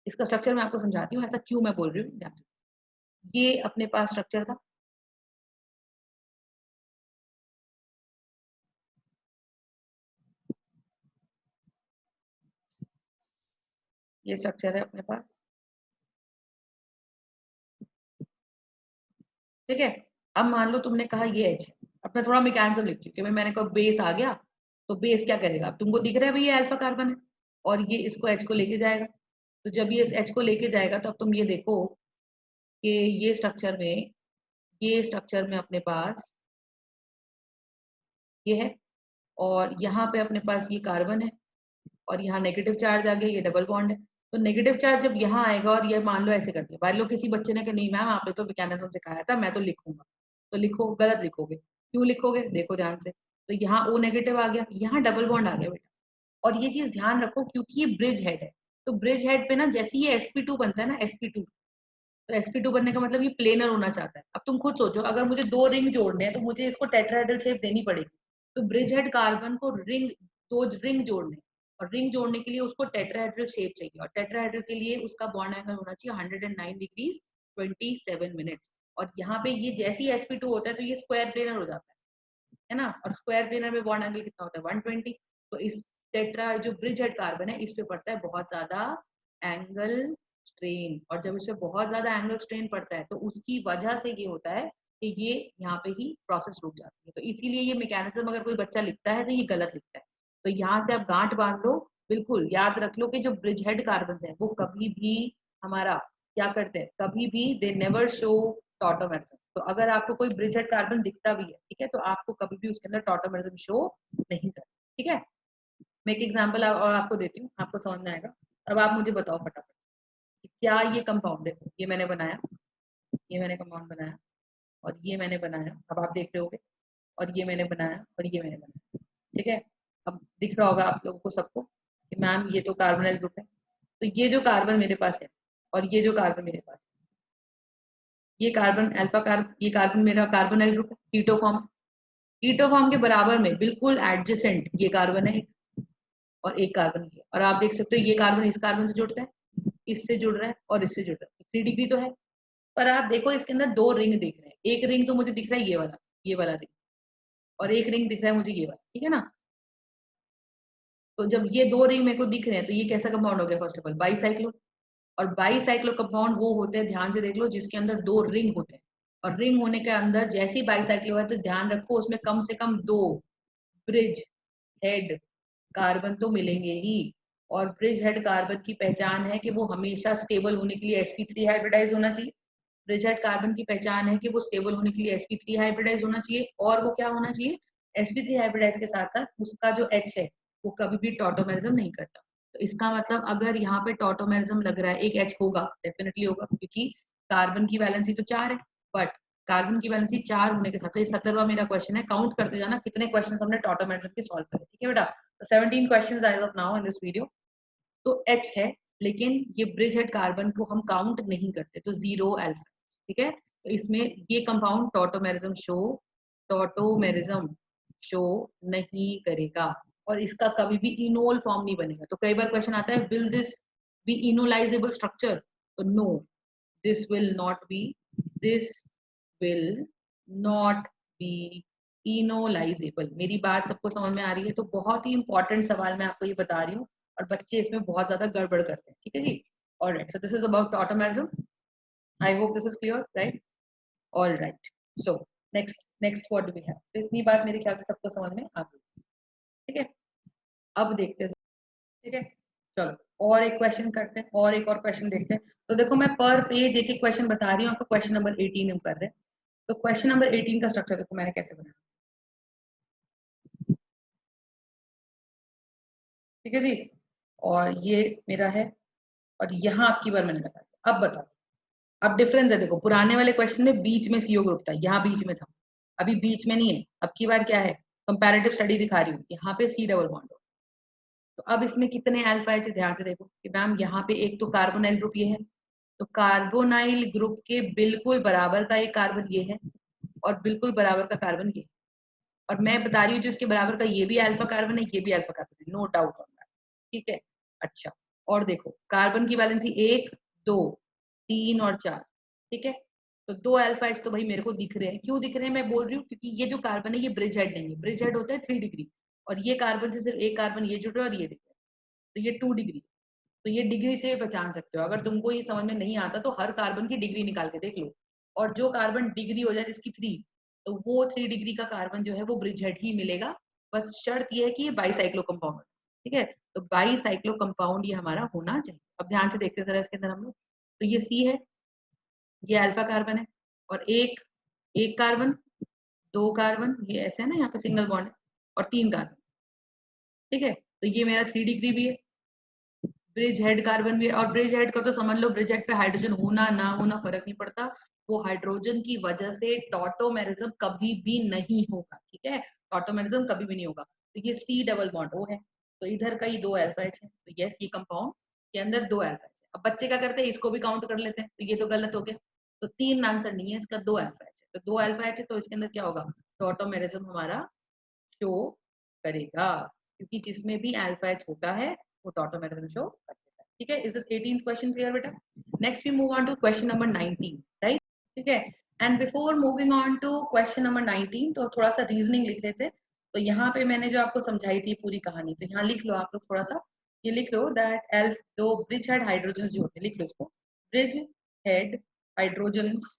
इसका स्ट्रक्चर मैं आपको समझाती हूँ, ऐसा क्यों मैं बोल रही हूँ, ध्यान से। ये अपने पास स्ट्रक्चर था, ये स्ट्रक्चर है अपने पास, ठीक है। अब मान लो तुमने कहा ये एच है। अब मैं थोड़ा मैकेनिज्म लिखती हूँ कि भाई मैंने कहा बेस आ गया, तो बेस क्या करेगा? अब तुमको दिख रहा है भाई ये अल्फा कार्बन है और ये इसको एच को लेके जाएगा। तो जब ये एच को लेके जाएगा तो अब तुम ये देखो कि ये स्ट्रक्चर में अपने पास ये है, और यहाँ पे अपने पास ये कार्बन है, और यहाँ नेगेटिव चार्ज आ गया, ये डबल बॉन्ड है। तो नेगेटिव चार्ज जब यहाँ आएगा, और ये मान लो ऐसे करते हैं, मान लो किसी बच्चे ने कहा नहीं मैम आपने तो मैकेनिज्म सिखाया था, मैं तो लिखूंगा। तो लिखो, गलत लिखोगे। क्यों लिखोगे? देखो ध्यान से। तो यहाँ ओ नेगेटिव आ गया, यहाँ डबल बॉन्ड आ गया बेटा। और ये चीज ध्यान रखो क्योंकि ये ब्रिज हेड है। तो ब्रिज हेड पे ना, जैसे ये sp2 बनता है ना, sp2, तो sp2 बनने का मतलब ये प्लेनर होना चाहता है। अब तुम खुद सोचो, अगर मुझे 2 रिंग जोड़ने हैं तो मुझे इसको टेट्राहेड्रल शेप देनी पड़ेगी। तो ब्रिज हेड कार्बन को दो रिंग जोड़ने, और रिंग जोड़ने के लिए उसको टेट्राहेड्रल शेप चाहिए, और टेट्राहेड्रल के लिए उसका बॉन्ड एंगल होना चाहिए 109 डिग्रीज 27 मिनट्स। और यहाँ पे ये जैसे ही sp2 होता है तो ये स्क्वायर प्लेनर हो जाता है ना। और स्क्वायर प्लेनर में बॉन्ड एंगल कितना होता है? 120। तो इस टेट्रा जो ब्रिज हेड कार्बन है, इस पे पड़ता है बहुत ज्यादा एंगल स्ट्रेन, और जब इस पे बहुत ज्यादा एंगल स्ट्रेन पड़ता है तो उसकी वजह से ये होता है कि ये यहाँ पे ही प्रोसेस रुक जाती है। तो इसीलिए ये मैकेनिज्म अगर कोई बच्चा लिखता है तो ये गलत लिखता है। तो यहाँ से आप गांठ बांध लो, बिल्कुल याद रख लो कि जो ब्रिज हेड कार्बन है वो कभी भी हमारा क्या करते हैं, कभी भी दे नेवर शो टॉटोमेरिज्म। तो अगर आपको कोई ब्रिज हेड कार्बन दिखता भी है, ठीक है, तो आपको कभी भी उसके अंदर टॉटोमेरिज्म शो नहीं करता, ठीक है। मैं एक एग्जांपल और आपको देती हूँ, आपको समझ में आएगा। अब आप मुझे बताओ फटाफट कि क्या ये कंपाउंड, देखो ये मैंने बनाया, ये मैंने कंपाउंड बनाया, और ये मैंने बनाया, अब आप देख रहे होगे, और ये मैंने बनाया, और ये मैंने बनाया, ठीक है। अब दिख रहा होगा आप लोगों को सबको कि मैम ये तो कार्बोनाइल ग्रुप है। तो ये जो कार्बन मेरे पास है और ये जो कार्बन मेरे पास है, ये कार्बन अल्फा कार्बन, ये कार्बन मेरा कार्बोनाइल ग्रुप है, कीटो फॉर्म। कीटो फॉर्म के बराबर में बिल्कुल एडजेसेंट ये कार्बन है, और एक कार्बन ये, और आप देख सकते हो ये कार्बन इस कार्बन से जुड़ता है, इससे जुड़ रहा है और इससे जुड़ रहा है, 3 डिग्री तो है। पर आप देखो इसके अंदर 2 रिंग दिख रहे हैं, एक रिंग तो मुझे दिख रहा है ये वाला, ये वाला रिंग, और एक रिंग दिख रहा है मुझे ये वाला, ठीक है ना। तो जब ये दो रिंग मेरे को दिख रहे हैं तो ये कैसा कंपाउंड हो गया, फर्स्ट ऑफ ऑल बाईसाइक्लो। और बाईसाइक्लो कंपाउंड वो होते हैं, ध्यान से देख लो, जिसके अंदर दो रिंग होते हैं। और रिंग होने के अंदर जैसे ही बाईसाइक्लो है तो ध्यान रखो उसमें कम से कम दो ब्रिज हेड कार्बन तो मिलेंगे ही। और ब्रिज हेड कार्बन की पहचान है कि वो हमेशा स्टेबल होने के लिए sp3 हाइब्रिडाइज होना चाहिए। ब्रिज हेड कार्बन की पहचान है कि वो स्टेबल होने के लिए sp3 हाइब्रिडाइज होना चाहिए, और वो क्या होना चाहिए, sp3 हाइब्रिडाइज के साथ साथ उसका जो H है वो कभी भी टॉटोमेरिज्म नहीं करता। तो इसका मतलब अगर यहाँ पे टॉटोमेरिज्म लग रहा है, एक H होगा, डेफिनेटली होगा, क्योंकि कार्बन की वैलेंसी तो 4 है। बट कार्बन की वैलेंसी 4 होने के साथ, तो ये 17वां मेरा क्वेश्चन है, काउंट करते जाना कितने क्वेश्चन हमने टॉटोमेरिज्म के सॉल्व करे, ठीक है बेटा। तो 17 questions as of now in this video. तो H है, लेकिन ये ब्रिज हेड कार्बन को हम काउंट नहीं करते, तो 0 अल्फा, ठीक है। तो इसमें ये कंपाउंड टॉटोमेरिज्म शो नहीं करेगा, और इसका कभी भी इनोल फॉर्म नहीं बनेगा। तो कई बार क्वेश्चन आता है, will this be enolizable structure, तो no, this will not be, this will not be enolizable. मेरी बात सबको समझ में आ रही है? तो बहुत ही इंपॉर्टेंट सवाल मैं आपको ये बता रही हूँ, और बच्चे इसमें बहुत ज्यादा गड़बड़ करते हैं, ठीक है जी। Alright, so this is about tautomerism, I hope this is clear, right. Alright, so next what do we have. तो इतनी बात मेरे ख्याल से सबको समझ में आ गई, ठीक है। अब देखते हैं, ठीक है, चलो और एक क्वेश्चन करते हैं, और एक और क्वेश्चन देखते हैं। तो देखो मैं पर पेज एक एक क्वेश्चन बता रही हूँ आपको, क्वेश्चन नंबर 18 हम कर रहे हैं। तो क्वेश्चन नंबर 18 का स्ट्रक्चर देखो मैंने कैसे बनाया, ठीक है जी। और ये मेरा है, और यहाँ आपकी बार मैंने लगा दिया। अब बताओ, अब डिफरेंस है, देखो पुराने वाले क्वेश्चन में बीच में सीओ ग्रुप था, यहाँ बीच में था, अभी बीच में नहीं है। अब की बार क्या है, कंपैरेटिव स्टडी दिखा रही हूँ, यहाँ पे सी डबल बॉन्ड हो। तो अब इसमें कितने अल्फा है, ध्यान से देखो कि मैम यहाँ पे एक तो कार्बोनाइल ग्रुप ये है, तो कार्बोनाइल ग्रुप के बिल्कुल बराबर का एक कार्बन ये है, और बिल्कुल बराबर का कार्बन ये, और मैं बता रही हूँ जो इसके बराबर का ये भी अल्फा कार्बन है, ये भी अल्फा कार्बन है, नो डाउट ऑन दैट, ठीक है। अच्छा, और देखो कार्बन की वैलेंसी 1 2 3 और 4, ठीक है। तो दो अल्फा एच तो भाई मेरे को दिख रहे हैं, क्यों दिख रहे हैं मैं बोल रही हूँ, क्योंकि ये जो कार्बन है ये ब्रिज हेड नहीं है, ब्रिज हेड होता है 3 डिग्री, और ये कार्बन से सिर्फ एक कार्बन ये जुड़ रहा है और ये दिख रहा है, तो ये 2 डिग्री। तो ये डिग्री से भी पहचान सकते हो, अगर तुमको ये समझ में नहीं आता तो हर कार्बन की डिग्री निकाल के देख लो, और जो कार्बन डिग्री हो जाए जिसकी 3, तो वो 3 डिग्री का कार्बन जो है वो ब्रिज हेड ही मिलेगा। बस शर्त ये है कि ये बाईसाइक्लो कंपाउंड है, ठीक है। तो बाईसाइक्लो कंपाउंड ये हमारा होना चाहिए। अब ध्यान से देखते जरा इसके अंदर हम लोग, तो ये सी है, ये अल्फा कार्बन है, और एक एक कार्बन, दो कार्बन, ये ऐसे है ना, यहाँ पे सिंगल बॉन्ड है, और 3 कार्बन, ठीक है। तो ये मेरा 3 डिग्री भी है, ब्रिज हेड कार्बन भी है, और ब्रिज हेड का तो समझ लो ब्रिज हेड पे हाइड्रोजन होना ना होना फर्क नहीं पड़ता, वो हाइड्रोजन की वजह से टॉटोमेरिज्म कभी भी नहीं होगा, ठीक है। टॉटोमेरिज्म कभी भी नहीं होगा। तो ये सी डबल बॉन्ड ओ है, तो इधर का ही 2 अल्फा एच है, तो यस ये कंपाउंड के अंदर 2 अल्फा एच है। अब बच्चे क्या करते हैं, इसको भी काउंट कर लेते हैं, तो ये तो गलत हो गया, तो 3 आंसर नहीं है इसका, 2 अल्फा एच है, तो 2 अल्फा एच है, तो इसके अंदर क्या होगा, टॉटोमेरिज्म हमारा शो करेगा, क्योंकि जिसमें भी अल्फा एच होता है वो टॉटोमेरिज्म शो कर देता है, ठीक है। Is this 18th question clear बेटा? Next we move on to question number 19, right, ठीक है। And before moving on to question number 19, तो थोड़ा सा रीजनिंग लिख लेते हैं। तो यहाँ पे मैंने जो आपको समझाई थी पूरी कहानी, तो यहाँ लिख लो आप लोग थोड़ा सा, ये लिख लो दैट एल्फ दो ब्रिज हेड हाइड्रोजन जो होते हैं, लिख लो इसको, bridgehead hydrogens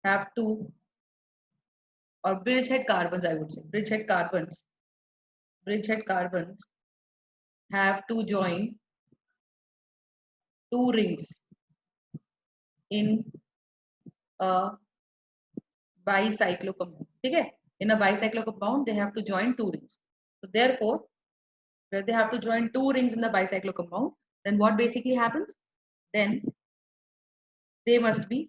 have to, और bridge head carbons, I would say bridge head carbons have to join two rings in a bicyclo compound, ठीक है। In a bicyclo compound they have to join two rings, so therefore where they have to join two rings in the bicyclo compound, then what basically happens, then they must be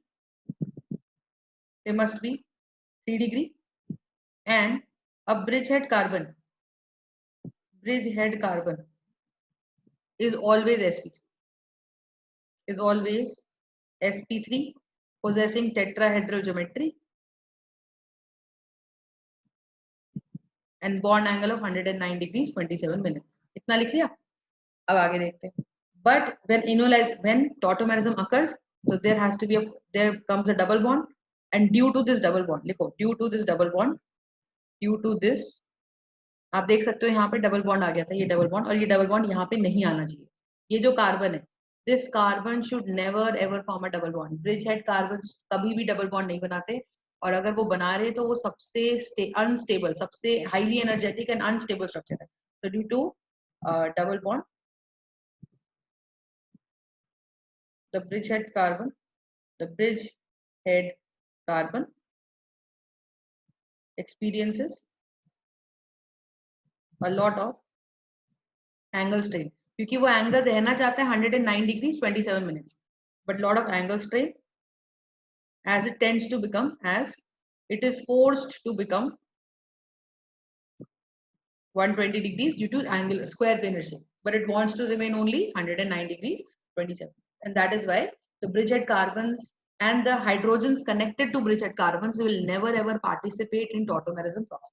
3 degree, and a bridge head carbon is always sp3 possessing tetrahedral geometry and bond angle of 109 degrees 27 minutes. इतना लिख लिया। अब आगे देखते हैं, but when tautomerism occurs, so there comes a double bond, and due to this double bond, लिखो due to this double bond, due to this, आप देख सकते हो यहाँ पे डबल बॉन्ड आ गया था, ये डबल बॉन्ड, और ये डबल बॉन्ड यहाँ पे नहीं आना चाहिए। ये जो कार्बन है, this carbon should never ever form a double bond. Bridge head carbon कभी भी डबल बॉन्ड नहीं बनाते, और अगर वो बना रहे तो वो सबसे अनस्टेबल, सबसे highly energetic and unstable structure है। तो due to double bond, the bridgehead carbon, the bridgehead carbon experiences a lot of angle strain, क्योंकि वो एंगल रहना चाहता है 109 degrees 27 minutes, but lot of angle strain as it tends to become, as it is forced to become 120 degrees due to angle square plane shape, but it wants to remain only 109 degrees 27, and that is why the bridgehead carbons and the hydrogens connected to bridgehead carbons will never ever participate in tautomerism process.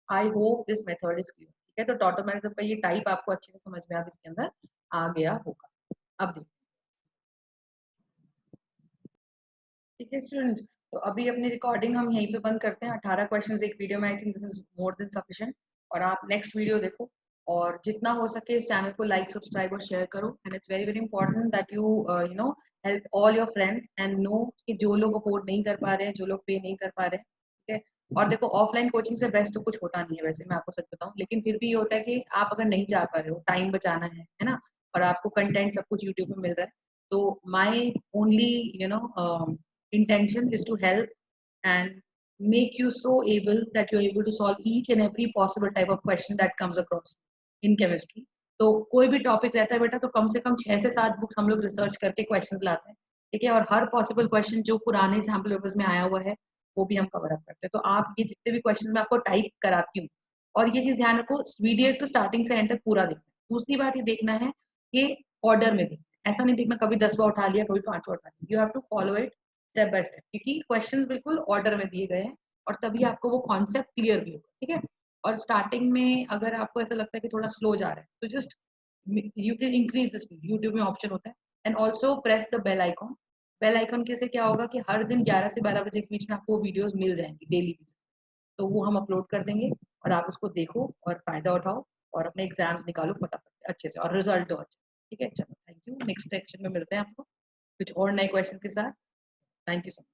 I hope this method is clear. ठीक है, तो tautomerism का ये type आपको अच्छे से समझ में आप इसके अंदर आ गया होगा। अब देखिए, ठीक है स्टूडेंट्स, तो अभी अपनी रिकॉर्डिंग हम यहीं पे बंद करते हैं। 18 क्वेश्चंस एक वीडियो में, I think this is more than sufficient. और आप नेक्स्ट वीडियो देखो, और जितना हो सके इस चैनल को लाइक, सब्सक्राइब और शेयर करो। And it's very very important that you you know help all your friends and know कि जो लोग अफोर्ड नहीं कर पा रहे हैं, जो लोग पे नहीं कर पा रहे हैं, ठीक है। और देखो, ऑफलाइन कोचिंग से बेस्ट तो कुछ होता नहीं है वैसे, मैं आपको सच बताऊं, लेकिन फिर भी ये होता है कि आप अगर नहीं जा पा रहे हो, टाइम बचाना है ना, और आपको कंटेंट सब कुछ यूट्यूब पे मिल रहा है, तो my only intention is to help and make you so able that you're able to solve each and every possible type of question that comes across in chemistry. तो कोई भी टॉपिक रहता है बेटा, तो कम से कम 6 से 7 बुक्स हम लोग रिसर्च करके क्वेश्चंस लाते हैं, ठीक है। और हर पॉसिबल क्वेश्चन जो पुराने सैम्पल पेपर्स में आया हुआ है वो भी हम कवर अप करते हैं। तो आप ये जितने भी क्वेश्चन मैं आपको टाइप कराती हूँ, और ये चीज ध्यान रखो, वीडियो एक तो स्टार्टिंग से एंड तक पूरा देखना है। दूसरी बात ये देखना है कि ऑर्डर में देखना है, ऐसा नहीं देखना कभी 10 बार उठा लिया, कभी 5 बार उठा लिया। You have to follow it step by step, क्योंकि क्वेश्चंस बिल्कुल ऑर्डर में दिए गए हैं, और तभी आपको वो कॉन्सेप्ट क्लियर भी होगा, ठीक है। और स्टार्टिंग में अगर आपको ऐसा लगता है कि थोड़ा स्लो जा रहा है, तो just you can increase the speed, YouTube में ऑप्शन होता है। And also press the bell icon. Bell icon के से क्या होगा कि हर दिन 11 से 12 बजे के बीच में आपको वीडियोस मिल जाएंगी डेली बेसिस, तो वो हम अपलोड कर देंगे, और आप उसको देखो और फायदा उठाओ, और अपने एग्जाम्स निकालो फटाफट अच्छे से, और रिजल्ट दो अच्छे, ठीक है। चलो, थैंक यू। नेक्स्ट सेक्शन में मिलते हैं आपको कुछ और नए क्वेश्चन के साथ। Thank you so much.